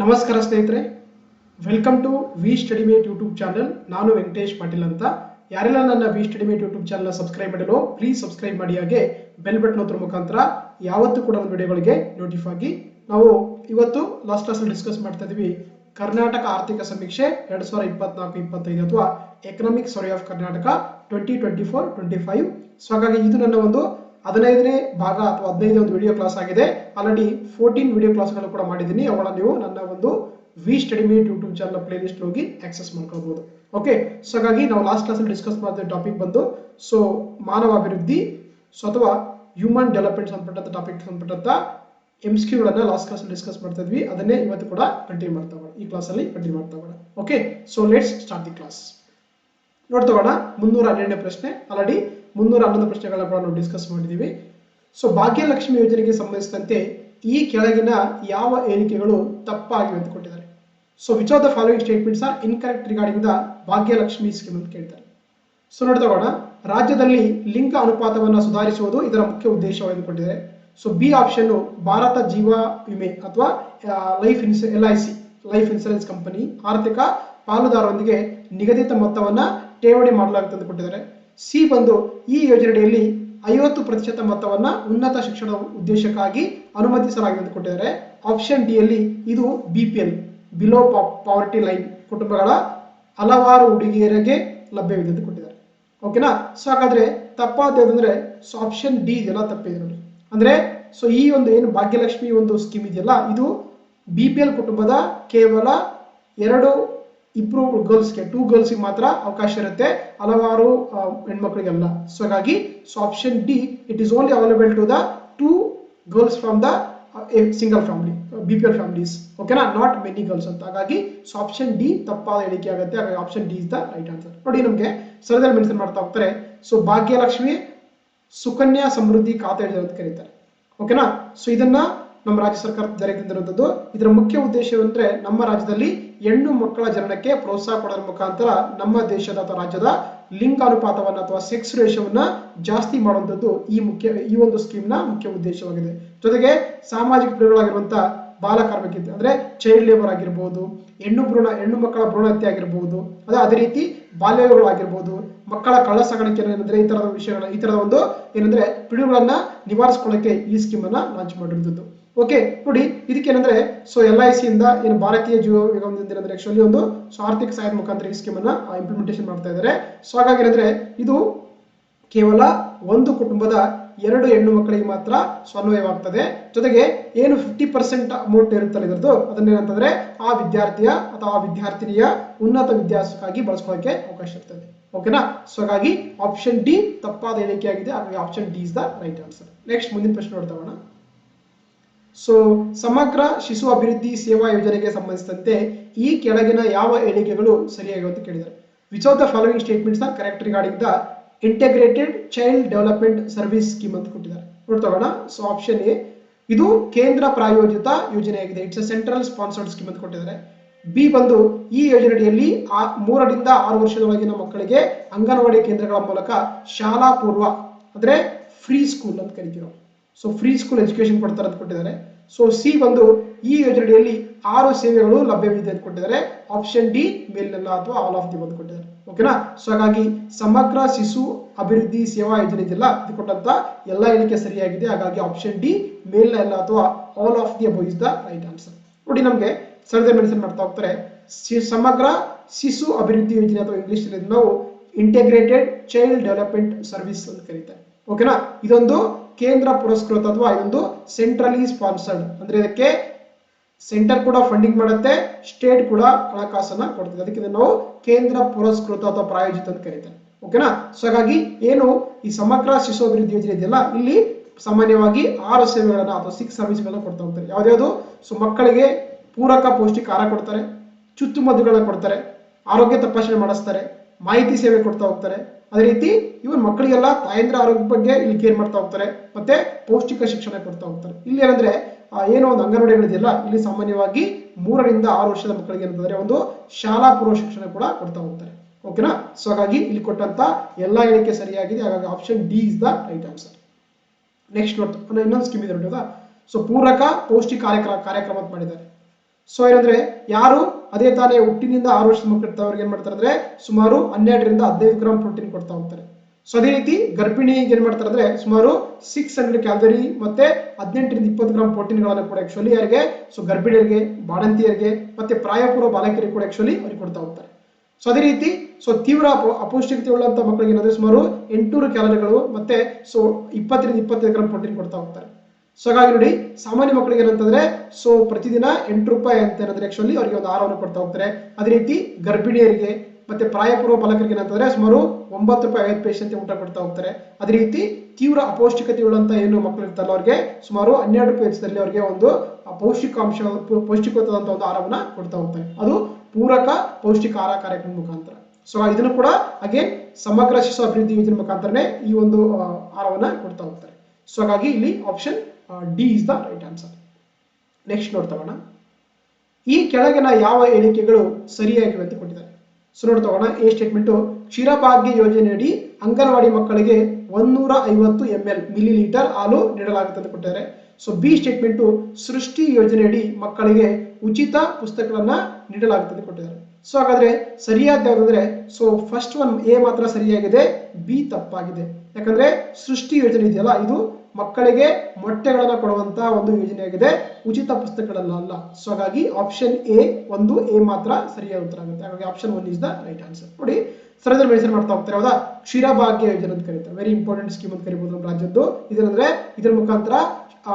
ನಮಸ್ಕಾರ ಸ್ನೇಹಿತರೆ, welcome to V Study Mate YouTube channel. ನಾನು ವೆಂಕಟೇಶ್ ಪಾಟೀಲ್ ಅಂತ. ಯಾರೆಲ್ಲ ನನ್ನ V Study Mate YouTube channel subscribe ಮಾಡಿರೋ ಪ್ಲೀಸ್ ಸಬ್ಸ್ಕ್ರೈಬ್ ಮಾಡಿ, ಹಾಗೆ ಬೆಲ್ ಬಟನ್ ಒತ್ತುವ ಮುಖಾಂತರ ಯಾವತ್ತೂ ಕೂಡ ನನ್ನ ವಿಡಿಯೋಗಳಿಗೆ ನೋಟಿಫೈ ಆಗಿ. ನಾವು ಇವತ್ತು ಲಾಸ್ಟ್ ಕ್ಲಾಸಲ್ಲಿ ಡಿಸ್ಕಸ್ ಮಾಡ್ತಾ ಇದೀವಿ ಕರ್ನಾಟಕ ಆರ್ಥಿಕ ಸಮೀಕ್ಷೆ 2024-25 ಅಥವಾ economic survey of Karnataka 2024-25. So ಹಾಗಾಗಿ ಇದು ನನ್ನ ಒಂದು 15ನೇ ಭಾಗ ಅಥವಾ 15ನೇ ಒಂದು ವಿಡಿಯೋ ಕ್ಲಾಸ್ ಆಗಿದೆ. ಆಲ್ರೆಡಿ 14 ವಿಡಿಯೋ ಕ್ಲಾಸ್ಗಳು ಕೂಡ ಮಾಡಿದ್ದೀನಿ. ಅವುಗಳನ್ನ ನೀವು ನನ್ನ ಒಂದು V Study Mate YouTube channel playlist ಹೋಗಿ ಆಕ್ಸೆಸ್ ಮಾಡ್ಕೊಳ್ಬಹುದು. ಓಕೆ, ಸೊ ಹಾಗಾಗಿ ನಾವು ಲಾಸ್ಟ್ ಕ್ಲಾಸಲ್ಲಿ ಡಿಸ್ಕಸ್ ಮಾಡಿದ ಟಾಪಿಕ್ ಬಂದು ಸೊ ಮಾನವ ಅಭಿವೃದ್ಧಿ ಅಥವಾ ಹ್ಯೂಮನ್ ಡೆವಲಪ್ಮೆಂಟ್ ಸಂಬಂಧಪಟ್ಟಂತ ಟಾಪಿಕ್ ಸಂಬಂಧಪಟ್ಟಂತ MCQಗಳನ್ನ ಲಾಸ್ಟ್ ಕ್ಲಾಸಲ್ಲಿ ಡಿಸ್ಕಸ್ ಮಾಡ್ತಾ ಇದ್ವಿ. ಅದನ್ನೇ ಇವತ್ತು ಕೂಡ ಕಂಟಿನ್ಯೂ ಮಾಡ್ತಾ ಹೋಗೋಣ, ಈ ಕ್ಲಾಸಲ್ಲಿ ಕಂಟಿನ್ಯೂ ಮಾಡ್ತಾ ಹೋಗೋಣ. Okay, so let's start the class. ನೋಡ್ತಗೋಣ 312ನೇ ಪ್ರಶ್ನೆ. ಆಲ್ರೆಡಿ 311 ಪ್ರಶ್ನೆಗಳನ್ನ ಕೂಡ ನಾವು ಡಿಸ್ಕಸ್ ಮಾಡಿದ್ದೀವಿ. ಸೊ ಭಾಗ್ಯಲಕ್ಷ್ಮಿ ಯೋಜನೆಗೆ ಸಂಬಂಧಿಸಿದಂತೆ ಈ ಕೆಳಗಿನ ಯಾವ ಹೇಳಿಕೆಗಳು ತಪ್ಪಾಗಿವೆ ಅಂತ ಕೊಟ್ಟಿದ್ದಾರೆ. So which of the following statements are incorrect regarding the Bhagyalakshmi scheme ಅಂತ ಕೇಳ್ತಾರೆ. ಸೊ ನೋಡ್ತಗೋಣ, ರಾಜ್ಯದಲ್ಲಿ ಲಿಂಗ ಅನುಪಾತವನ್ನು ಸುಧಾರಿಸುವುದು ಇದರ ಮುಖ್ಯ ಉದ್ದೇಶವೆಂದು ಕೊಟ್ಟಿದ್ದಾರೆ. ಸೊ ಬಿ ಆಪ್ಷನ್, ಭಾರತ ಜೀವ ವಿಮೆ ಅಥವಾ LIC ಲೈಫ್ ಇನ್ಶೂರೆನ್ಸ್ ಕಂಪನಿ ಆರ್ಥಿಕ ಪಾಲುದಾರರೊಂದಿಗೆ ನಿಗದಿತ ಮೊತ್ತವನ್ನ ಠೇವಣಿ ಮಾಡಲಾಗುತ್ತೆ ಅಂತ ಕೊಟ್ಟಿದ್ದಾರೆ. ಸಿ ಬಂದು ಈ ಯೋಜನೆಯಲ್ಲಿ 50% ಮೊತ್ತವನ್ನ ಉನ್ನತ ಶಿಕ್ಷಣದ ಉದ್ದೇಶಕ್ಕಾಗಿ ಅನುಮತಿಸಲಾಗಿದೆ ಅಂತ ಕೊಟ್ಟಿದ್ದಾರೆ. ಆಪ್ಷನ್ ಡಿ ಅಲ್ಲಿ ಇದು BPL ಬಿಲೋ ಪಾವರ್ಟಿ ಲೈನ್ ಕುಟುಂಬಗಳ ಹಲವಾರು ಹುಡುಗಿಯರಿಗೆ ಲಭ್ಯವಿದೆ ಅಂತ ಕೊಟ್ಟಿದ್ದಾರೆ. ಓಕೆನಾ. ಸೊ ಹಾಗಾದ್ರೆ ತಪ್ಪಾದ ಯಾವ್ದಂದ್ರೆ ಸೊ ಆಪ್ಷನ್ ಡಿ ಇದೆಲ್ಲ ತಪ್ಪಿದೆ ನೋಡಿ. ಅಂದ್ರೆ ಸೊ ಈ ಒಂದು ಏನು ಭಾಗ್ಯಲಕ್ಷ್ಮಿ ಒಂದು ಸ್ಕೀಮ್ ಇದೆಯಲ್ಲ, ಇದು BPL ಕುಟುಂಬದ ಕೇವಲ ಇಬ್ರು ಗರ್ಲ್ಸ್ಗೆ 2 ಗರ್ಲ್ಸ್ಗೆ ಮಾತ್ರ ಅವಕಾಶ ಇರುತ್ತೆ, ಹಲವಾರು ಹೆಣ್ಮಕ್ಳಿಗೆಲ್ಲ. ಸೊ ಹಾಗಾಗಿ so option D it is only available to the 2 girls from the single family BPL families. ಓಕೆನಾ, ನಾಟ್ ಮೆನಿ ಗರ್ಲ್ಸ್ ಅಂತ. ಹಾಗಾಗಿ ಸೊ ಆಪ್ಷನ್ ಡಿ ತಪ್ಪಾದ ಹೇಳಿಕೆ ಆಗುತ್ತೆ. ಹಾಗಾಗಿ option D is the right answer. ನೋಡಿ, ನಮಗೆ ಸರದಲ್ಲಿ ಮೆನ್ಷನ್ ಮಾಡ್ತಾ ಹೋಗ್ತಾರೆ. ಸೊ ಭಾಗ್ಯಲಕ್ಷ್ಮಿ ಸುಕನ್ಯಾ ಸಮೃದ್ಧಿ ಖಾತೆ ಯೋಜನೆ ಅಂತ ಕರೀತಾರೆ. ಓಕೆನಾ. ಸೊ ಇದನ್ನ ನಮ್ಮ ರಾಜ್ಯ ಸರ್ಕಾರ ಜಾರಿಗೆ ತಂದಿರುವಂತದ್ದು. ಇದರ ಮುಖ್ಯ ಉದ್ದೇಶವೆಂದ್ರೆ ನಮ್ಮ ರಾಜ್ಯದಲ್ಲಿ ಹೆಣ್ಣು ಮಕ್ಕಳ ಜನನಕ್ಕೆ ಪ್ರೋತ್ಸಾಹ ಕೊಡೋದ್ರ ಮುಖಾಂತರ ನಮ್ಮ ದೇಶದ ಅಥವಾ ರಾಜ್ಯದ ಲಿಂಗಾನುಪಾತವನ್ನ ಅಥವಾ ಸೆಕ್ಸ್ ರೇಷಿಯೋವನ್ನ ಜಾಸ್ತಿ ಮಾಡುವಂಥದ್ದು ಈ ಒಂದು ಸ್ಕೀಮ್ ನ ಮುಖ್ಯ ಉದ್ದೇಶವಾಗಿದೆ. ಜೊತೆಗೆ ಸಾಮಾಜಿಕ ಪಿಡುಗುಗಳಾಗಿರುವಂತಹ ಬಾಲ ಕಾರ್ಮಿಕತೆ ಅಂದ್ರೆ ಚೈಲ್ಡ್ ಲೇಬರ್ ಆಗಿರ್ಬೋದು, ಹೆಣ್ಣು ಮಕ್ಕಳ ಭ್ರೂಣ ಹತ್ಯೆ ಆಗಿರ್ಬೋದು, ಅದೇ ರೀತಿ ಬಾಲ್ಯಗಳಾಗಿರ್ಬೋದು, ಮಕ್ಕಳ ಕಳ್ಳ ಸಾಗಾಣಿಕೆ ಏನಂದ್ರೆ ಈ ತರದ ವಿಷಯಗಳ ಈ ತರದ ಒಂದು ಏನಂದ್ರೆ ಪಿಡುಗುಗಳನ್ನ ನಿವಾರಿಸಿಕೊಳ್ಳಕ್ಕೆ ಈ ಸ್ಕೀಮ್ ಅನ್ನ ಲಾಂಚ್ ಮಾಡಿರುವಂತದ್ದು. ಓಕೆ, ನೋಡಿ ಇದಕ್ಕೇನಂದ್ರೆ ಸೊ LIC ಇಂದ ಏನು ಭಾರತೀಯ ಜೀವ ವಿಮೆಯಿಂದ ಆಕ್ಚುಲಿ ಒಂದು ಆರ್ಥಿಕ ಸಹಾಯದ ಮುಖಾಂತರ ಈ ಸ್ಕೀಮ್ ಅನ್ನ ಇಂಪ್ಲಿಮೆಂಟೇಷನ್ ಮಾಡ್ತಾ ಇದ್ದಾರೆ. ಸೊ ಹಾಗಾಗಿ ಏನಂದ್ರೆ ಇದು ಕೇವಲ ಒಂದು ಕುಟುಂಬದ 2 ಹೆಣ್ಣು ಮಕ್ಕಳಿಗೆ ಮಾತ್ರ ಅನ್ವಯವಾಗ್ತದೆ. ಜೊತೆಗೆ ಏನು 50% ಅಮೌಂಟ್ ಇರುತ್ತಲ್ಲ ಇದರದ್ದು, ಅದನ್ನೇನಂತಂದ್ರೆ ಆ ವಿದ್ಯಾರ್ಥಿಯ ಅಥವಾ ಆ ವಿದ್ಯಾರ್ಥಿನಿಯ ಉನ್ನತ ವಿದ್ಯಾಭ್ಯಾಸಕ್ಕಾಗಿ ಬಳಸ್ಕೊಳ್ಳಕ್ಕೆ ಅವಕಾಶ ಇರ್ತದೆ. ಓಕೆನಾ. ಸೊ ಹಾಗಾಗಿ ಆಪ್ಷನ್ ಡಿ ತಪ್ಪಾದ ಹೇಳಿಕೆ ಆಗಿದೆ. ಹಾಗಾಗಿ option D is the right answer. Next ಮುಂದಿನ ಪ್ರಶ್ನೆ ನೋಡ್ತಗೋಣ. ಸೊ ಸಮಗ್ರ ಶಿಶು ಅಭಿವೃದ್ಧಿ ಸೇವಾ ಯೋಜನೆಗೆ ಸಂಬಂಧಿಸಿದಂತೆ ಈ ಕೆಳಗಿನ ಯಾವ ಹೇಳಿಕೆಗಳು ಸರಿಯಾಗಿವೆ ಅಂತ ಕೇಳಿದ್ದಾರೆ. Which of the following statements are correct regarding the integrated child development service scheme ಅಂತ ಕೊಟ್ಟಿದ್ದಾರೆ. ನೋಡ್ತಗೋಣ. ಸೊ ಆಪ್ಷನ್ ಎ ಇದು ಕೇಂದ್ರ ಪ್ರಾಯೋಜಿತ ಯೋಜನೆಯಾಗಿದೆ, it's A central sponsored scheme ಅಂತ ಕೊಟ್ಟಿದ್ದಾರೆ. ಬಿ ಬಂದು ಈ ಯೋಜನೆಯಲ್ಲಿ 3 ರಿಂದ 6 ವರ್ಷದೊಳಗಿನ ಮಕ್ಕಳಿಗೆ ಅಂಗನವಾಡಿ ಕೇಂದ್ರಗಳ ಮೂಲಕ ಶಾಲಾ ಪೂರ್ವ ಅಂದ್ರೆ ಫ್ರೀ ಸ್ಕೂಲ್ ಅಂತ ಕರಿತೀವಿ. ಸೊ ಫ್ರೀ ಸ್ಕೂಲ್ ಎಜುಕೇಶನ್ ಕೊಡ್ತಾರೆ ಅಂತ ಕೊಟ್ಟಿದ್ದಾರೆ. ಸೊ ಸಿ ಬಂದು ಈ ಯೋಜನೆಯಲ್ಲಿ 6 ಸೇವೆಗಳು ಲಭ್ಯವಿದೆ ಅಂತ ಕೊಟ್ಟಿದ್ದಾರೆ. ಆಪ್ಷನ್ ಡಿ ಮೇಲ್ನೆಲ್ಲ ಅಥವಾ ಆಲ್ ಆಫ್ ದಿ ಬಂದು ಕೊಟ್ಟಿದ್ದಾರೆ. ಓಕೆನಾ. ಸೊ ಹಾಗಾಗಿ ಸಮಗ್ರ ಶಿಶು ಅಭಿವೃದ್ಧಿ ಸೇವಾ ಯೋಜನೆ ಇದೆಯಲ್ಲ, ಇದು ಕೊಟ್ಟಂತ ಎಲ್ಲ ಹೇಳಿಕೆ ಸರಿಯಾಗಿದೆ. ಹಾಗಾಗಿ ಆಪ್ಷನ್ ಡಿ ಮೇಲ್ನೆಲ್ಲ ಅಥವಾ all of the above is the right answer. ನೋಡಿ, ನಮಗೆ ಸರದಿ ಮೆನ್ಷನ್ ಮಾಡ್ತಾ ಹೋಗ್ತಾರೆ. ಸಮಗ್ರ ಶಿಶು ಅಭಿವೃದ್ಧಿ ಯೋಜನೆ ಅಥವಾ ಇಂಗ್ಲಿಷ್ ನಾವು ಇಂಟಿಗ್ರೇಟೆಡ್ ಚೈಲ್ಡ್ ಡೆವಲಪ್ಮೆಂಟ್ ಸರ್ವಿಸ್ ಅಂತ ಕರೀತಾರೆ. ಓಕೆನಾ. ಇದೊಂದು ಕೇಂದ್ರ ಪುರಸ್ಕೃತ ಅಥವಾ ಇದೊಂದು ಸೆಂಟ್ರಲಿ ಸ್ಪಾನ್ಸರ್ಡ್ ಅಂದ್ರೆ ಇದಕ್ಕೆ ಸೆಂಟರ್ ಕೂಡ ಫಂಡಿಂಗ್ ಮಾಡುತ್ತೆ, ಸ್ಟೇಟ್ ಕೂಡ ಹಣಕಾಸನ್ನ ಕೊಡ್ತದೆ. ಅದಕ್ಕೆ ನಾವು ಕೇಂದ್ರ ಪುರಸ್ಕೃತ ಅಥವಾ ಪ್ರಾಯೋಜಿತ ಅಂತ ಕರೀತಾರೆ. ಓಕೆನಾ. ಸೊ ಹಾಗಾಗಿ ಏನು ಈ ಸಮಗ್ರ ಶಿಶು ಅಭಿವೃದ್ಧಿ ಯೋಜನೆ ಇದೆಯಲ್ಲ, ಇಲ್ಲಿ ಸಾಮಾನ್ಯವಾಗಿ 6 ಸೇವೆಗಳನ್ನ ಅಥವಾ 6 ಸರ್ವಿಸ್ಗಳನ್ನ ಕೊಡ್ತಾ ಹೋಗ್ತಾರೆ. ಯಾವ್ದು ಸೊ ಮಕ್ಕಳಿಗೆ ಪೂರಕ ಪೌಷ್ಟಿಕ ಆಹಾರ ಕೊಡ್ತಾರೆ, ಚುಚ್ಚುಮದ್ದುಗಳನ್ನ ಕೊಡ್ತಾರೆ, ಆರೋಗ್ಯ ತಪಾಸಣೆ ಮಾಡಿಸ್ತಾರೆ, ಮಾಹಿತಿ ಸೇವೆ ಕೊಡ್ತಾ ಹೋಗ್ತಾರೆ. ಅದೇ ರೀತಿ ಇವನ್ ಮಕ್ಕಳಿಗೆಲ್ಲ ತಾಯಂದ್ರ ಆರೋಗ್ಯ ಬಗ್ಗೆ ಇಲ್ಲಿ ಕೇರ್ ಮಾಡ್ತಾ ಹೋಗ್ತಾರೆ, ಮತ್ತೆ ಪೌಷ್ಟಿಕ ಶಿಕ್ಷಣ ಕೊಡ್ತಾ ಹೋಗ್ತಾರೆ. ಇಲ್ಲಿ ಏನಂದ್ರೆ ಏನೋ ಒಂದು ಅಂಗನವಾಡಿಗಳಿದೆಯಲ್ಲ, ಇಲ್ಲಿ ಸಾಮಾನ್ಯವಾಗಿ 3 ರಿಂದ 6 ವರ್ಷದ ಮಕ್ಕಳಿಗೆ ಏನಂತಂದ್ರೆ ಒಂದು ಶಾಲಾ ಪೂರ್ವ ಶಿಕ್ಷಣ ಕೂಡ ಕೊಡ್ತಾ ಹೋಗ್ತಾರೆ. ಓಕೆನಾ. ಸೊ ಹಾಗಾಗಿ ಇಲ್ಲಿ ಕೊಟ್ಟಂತ ಎಲ್ಲ ಹೇಳಿಕೆ ಸರಿಯಾಗಿದೆ. ಹಾಗಾಗಿ option D is the right answer. Next ಇನ್ನೊಂದು ಸ್ಕೀಮ್ ಇದೆ ನೋಡಿದ. ಸೊ ಪೂರಕ ಪೌಷ್ಟಿಕ ಕಾರ್ಯಕ್ರಮ ಅಂತ ಮಾಡಿದ್ದಾರೆ. ಸೊ ಏನಂದ್ರೆ ಯಾರು ಅದೇ ತಾನೇ ಹುಟ್ಟಿನಿಂದ 6 ವರ್ಷದ ಮಕ್ಕಳು ಇರ್ತಾರೆ ಅವ್ರಿಗೆ ಏನ್ ಮಾಡ್ತಾರೆ ಅಂದ್ರೆ ಸುಮಾರು 12ರಿಂದ 15 ಗ್ರಾಮ್ ಪ್ರೋಟೀನ್ ಕೊಡ್ತಾ ಹೋಗ್ತಾರೆ. ಸೊ ಅದೇ ರೀತಿ ಗರ್ಭಿಣಿಗೆ ಏನ್ ಮಾಡ್ತಾರೆ ಅಂದ್ರೆ ಸುಮಾರು 600 ಕ್ಯಾಲರಿ ಮತ್ತೆ 18ರಿಂದ 20 ಗ್ರಾಮ್ ಪ್ರೋಟೀನ್ಗಳನ್ನು ಕೂಡ ಆಕ್ಚುಲಿ ಯಾರಿಗೆ ಸೊ ಗರ್ಭಿಣಿಯರಿಗೆ, ಬಾಣಂತಿಯರಿಗೆ ಮತ್ತೆ ಪ್ರಾಯಪೂರ್ವ ಬಾಲಕಿಯರಿಗೆ ಕೂಡ ಆಕ್ಚುಲಿ ಅವ್ರಿಗೆ ಕೊಡ್ತಾ ಹೋಗ್ತಾರೆ. ಸೊ ಅದೇ ರೀತಿ ಸೊ ತೀವ್ರ ಅಪೌಷ್ಟಿಕತೆ ಉಳ್ಳಂತ ಮಕ್ಕಳಿಗೆ ಏನಂದ್ರೆ ಸುಮಾರು 800 ಕ್ಯಾಲರಿಗಳು ಮತ್ತೆ ಸೊ 20ರಿಂದ 25 ಗ್ರಾಮ್ ಪ್ರೋಟೀನ್ ಕೊಡ್ತಾ ಹೋಗ್ತಾರೆ. ಸೊ ಹಾಗಾಗಿ ನೋಡಿ ಸಾಮಾನ್ಯ ಮಕ್ಕಳಿಗೆ ಏನಂತಂದ್ರೆ ಸೊ ಪ್ರತಿದಿನ 8 ರೂಪಾಯಿ ಅಂತ ಏನಂದ್ರೆ ಆಕ್ಚುಲಿ ಅವರಿಗೆ ಒಂದು ಆಹಾರವನ್ನು ಕೊಡ್ತಾ ಹೋಗ್ತಾರೆ. ಅದೇ ರೀತಿ ಗರ್ಭಿಣಿಯರಿಗೆ ಮತ್ತೆ ಪ್ರಾಯಪೂರ್ವ ಬಾಲಕರಿಗೆ ಏನಂತಂದ್ರೆ ಸುಮಾರು 9 ರೂಪಾಯಿ 5 ಪೈಸೆ ಊಟ ಕೊಡ್ತಾ ಹೋಗ್ತಾರೆ. ಅದೇ ರೀತಿ ತೀವ್ರ ಅಪೌಷ್ಟಿಕತೆ ಉಳ್ಳಂತ ಏನು ಮಕ್ಕಳು ಇರ್ತಾರಲ್ಲ ಅವ್ರಿಗೆ ಸುಮಾರು 12 ರೂಪಾಯಿ ವೆಚ್ಚದಲ್ಲಿ ಅವರಿಗೆ ಒಂದು ಪೌಷ್ಟಿಕವಾದಂತಹ ಒಂದು ಆಹಾರವನ್ನ ಕೊಡ್ತಾ ಹೋಗ್ತಾರೆ. ಅದು ಪೂರಕ ಪೌಷ್ಟಿಕ ಆಹಾರ ಕಾರ್ಯಕ್ರಮದ ಮುಖಾಂತರ. ಸೊ ಇದನ್ನು ಕೂಡ ಅಗೇನ್ ಸಮಗ್ರ ಶಿಶು ಅಭಿವೃದ್ಧಿ ಯೋಜನೆ ಮುಖಾಂತರನೇ ಈ ಒಂದು ಆಹಾರವನ್ನ ಕೊಡ್ತಾ ಹೋಗ್ತಾರೆ. ಸೊ ಹಾಗಾಗಿ ಇಲ್ಲಿ option D is the right answer. Next ನೋಡ್ತಗೋಣ, ಈ ಕೆಳಗಿನ ಯಾವ ಹೇಳಿಕೆಗಳು ಸರಿಯಾಗಿವೆ ಅಂತ ಕೊಟ್ಟಿದ್ದಾರೆ. ಸೊ ನೋಡ್ತಗೋಣ, ಎ ಸ್ಟೇಟ್ಮೆಂಟು ಕ್ಷೀರಭಾಗ್ಯ ಯೋಜನೆಯಡಿ ಅಂಗನವಾಡಿ ಮಕ್ಕಳಿಗೆ 150 ml ಮಿಲಿಲೀಟರ್ ಹಾಲು ನೀಡಲಾಗುತ್ತೆ ಅಂತ ಕೊಟ್ಟಿದ್ದಾರೆ. ಸೊ ಬಿ ಸ್ಟೇಟ್ಮೆಂಟು ಸೃಷ್ಟಿ ಯೋಜನೆಯಡಿ ಮಕ್ಕಳಿಗೆ ಉಚಿತ ಪುಸ್ತಕಗಳನ್ನ ನೀಡಲಾಗುತ್ತೆ ಅಂತ ಕೊಟ್ಟಿದ್ದಾರೆ. ಸೊ ಹಾಗಾದ್ರೆ ಸರಿಯಾದ ಯಾವುದಂದ್ರೆ ಸೊ ಫಸ್ಟ್ ಒನ್ ಎ ಮಾತ್ರ ಸರಿಯಾಗಿದೆ, ಬಿ ತಪ್ಪಾಗಿದೆ. ಯಾಕಂದ್ರೆ ಸೃಷ್ಟಿ ಯೋಜನೆ ಇದೆಯಲ್ಲ ಇದು ಮಕ್ಕಳಿಗೆ ಮೊಟ್ಟೆಗಳನ್ನ ಕೊಡುವಂತಹ ಒಂದು ಯೋಜನೆಯಾಗಿದೆ, ಉಚಿತ ಪುಸ್ತಕಗಳಲ್ಲ ಅಲ್ಲ. ಸೊ ಹಾಗಾಗಿ ಆಪ್ಷನ್ ಎ ಮಾತ್ರ ಸರಿಯಾದ ಉತ್ತರ ಆಗುತ್ತೆ. ಹಾಗಾಗಿ option 1 is the right answer. ನೋಡಿ ಸರದಲ್ಲಿ ಮೆನ್ಷನ್ ಮಾಡ್ತಾ ಹೋಗ್ತಾರೆ ಹೌದಾ, ಕ್ಷೀರಭಾಗ್ಯ ಯೋಜನೆ ಅಂತ ಕರೀತಾರೆ, ವೆರಿ ಇಂಪಾರ್ಟೆಂಟ್ ಸ್ಕೀಮ್ ಅಂತ ಕರಿಬಹುದು ನಮ್ಮ ರಾಜ್ಯದ್ದು. ಇದೇನಂದ್ರೆ ಇದರ ಮುಖಾಂತರ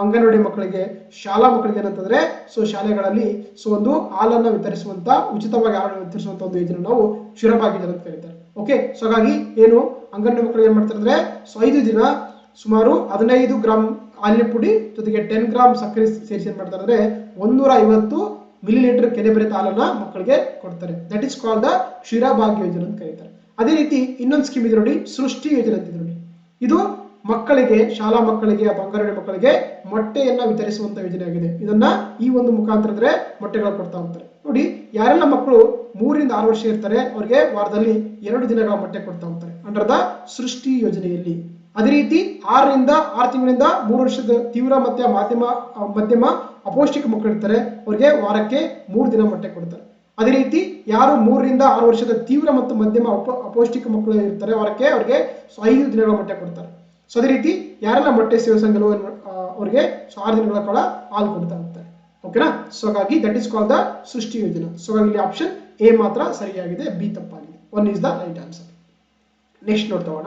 ಅಂಗನವಾಡಿ ಮಕ್ಕಳಿಗೆ, ಶಾಲಾ ಮಕ್ಕಳಿಗೆ ಏನಂತಂದ್ರೆ ಸೊ ಶಾಲೆಗಳಲ್ಲಿ ಸೊ ಒಂದು ಹಾಲನ್ನ ವಿತರಿಸುವಂತ, ಉಚಿತವಾಗಿ ಹಾಲನ್ನು ವಿತರಿಸುವಂತ ಒಂದು ಯೋಜನೆ ನಾವು ಕ್ಷೀರಭಾಗ್ಯ ಯೋಜನೆ ಅಂತ ಕರೀತಾರೆ. ಓಕೆ, ಸೊ ಹಾಗಾಗಿ ಏನು ಅಂಗನವಾಡಿ ಮಕ್ಕಳಿಗೆ ಏನ್ ಮಾಡ್ತಾರೆ ಅಂದ್ರೆ ಸೊ 5 ದಿನ ಸುಮಾರು 15 ಗ್ರಾಮ್ ಹಾಲಿನ ಪುಡಿ ಜೊತೆಗೆ 10 ಗ್ರಾಮ್ ಸಕ್ಕರೆ ಸೇರಿಸಿ ಏನ್ ಮಾಡ್ತಾರೆ ಅಂದ್ರೆ 150 ಮಿಲಿಲೀಟರ್ ಕೆನೆಬೆರೆತ ಹಾಲನ್ನ ಮಕ್ಕಳಿಗೆ ಕೊಡ್ತಾರೆ. That is called the Ksheerabhagya ಯೋಜನೆ ಅಂತ ಕರೀತಾರೆ. ಅದೇ ರೀತಿ ಇನ್ನೊಂದು ಸ್ಕೀಮ್ ಇದೆ ನೋಡಿ, ಸೃಷ್ಟಿ ಯೋಜನೆ ಅಂತ ಇದೆ ನೋಡಿ. ಇದು ಮಕ್ಕಳಿಗೆ, ಶಾಲಾ ಮಕ್ಕಳಿಗೆ ಅಥವಾ ಅಂಗನವಾಡಿ ಮಕ್ಕಳಿಗೆ ಮೊಟ್ಟೆಯನ್ನ ವಿತರಿಸುವಂತ ಯೋಜನೆ ಆಗಿದೆ. ಇದನ್ನ ಈ ಒಂದು ಮುಖಾಂತರ ಅಂದ್ರೆ ಮೊಟ್ಟೆಗಳು ಕೊಡ್ತಾ ಹೋಗ್ತಾರೆ. ನೋಡಿ ಯಾರೆಲ್ಲ ಮಕ್ಕಳು 3 ರಿಂದ 6 ವರ್ಷ ಇರ್ತಾರೆ ಅವರಿಗೆ ವಾರದಲ್ಲಿ 2 ದಿನಗಳ ಮೊಟ್ಟೆ ಕೊಡ್ತಾ ಹೋಗ್ತಾರೆ ಅಂಡರ್ ದ ಸೃಷ್ಟಿ ಯೋಜನೆಯಲ್ಲಿ. ಅದೇ ರೀತಿ 6 ರಿಂದ 6 ತಿಂಗಳಿಂದ 3 ವರ್ಷದ ತೀವ್ರ ಮತ್ತೆ ಮಧ್ಯಮ ಅಪೌಷ್ಟಿಕ ಮಕ್ಕಳು ಇರ್ತಾರೆ ಅವರಿಗೆ ವಾರಕ್ಕೆ 3 ದಿನ ಮೊಟ್ಟೆ ಕೊಡ್ತಾರೆ. ಅದೇ ರೀತಿ ಯಾರು 3 ರಿಂದ 6 ವರ್ಷದ ತೀವ್ರ ಮತ್ತು ಮಧ್ಯಮ ಅಪೌಷ್ಟಿಕ ಮಕ್ಕಳು ಇರ್ತಾರೆ ಅವರಿಗೆ 5 ದಿನಗಳ ಮೊಟ್ಟೆ ಕೊಡ್ತಾರೆ. ಸೊ ಅದೇ ರೀತಿ ಯಾರೆಲ್ಲ ಮೊಟ್ಟೆ ಸೇವಿಸಂಗಲು ಅವರಿಗೆ 6 ದಿನಗಳ ಕಾಲ ಹಾಲು ಕೊಡ್ತಾ ಹೋಗ್ತಾರೆ. ಓಕೆನಾ. ಸೊ ಹಾಗಾಗಿ ದಟ್ ಇಸ್ ಕಾಲ್ಡ್ ದ ಸೃಷ್ಟಿ ಯೋಜನೆ. ಸೊ ಹಾಗಾಗಿ ಇಲ್ಲಿ ಆಪ್ಷನ್ ಎ ಮಾತ್ರ ಸರಿಯಾಗಿದೆ, ಬಿ ತಪ್ಪಾಗಿದೆ. 1 is the right answer. Next ನೋಡ್ತೋಣ,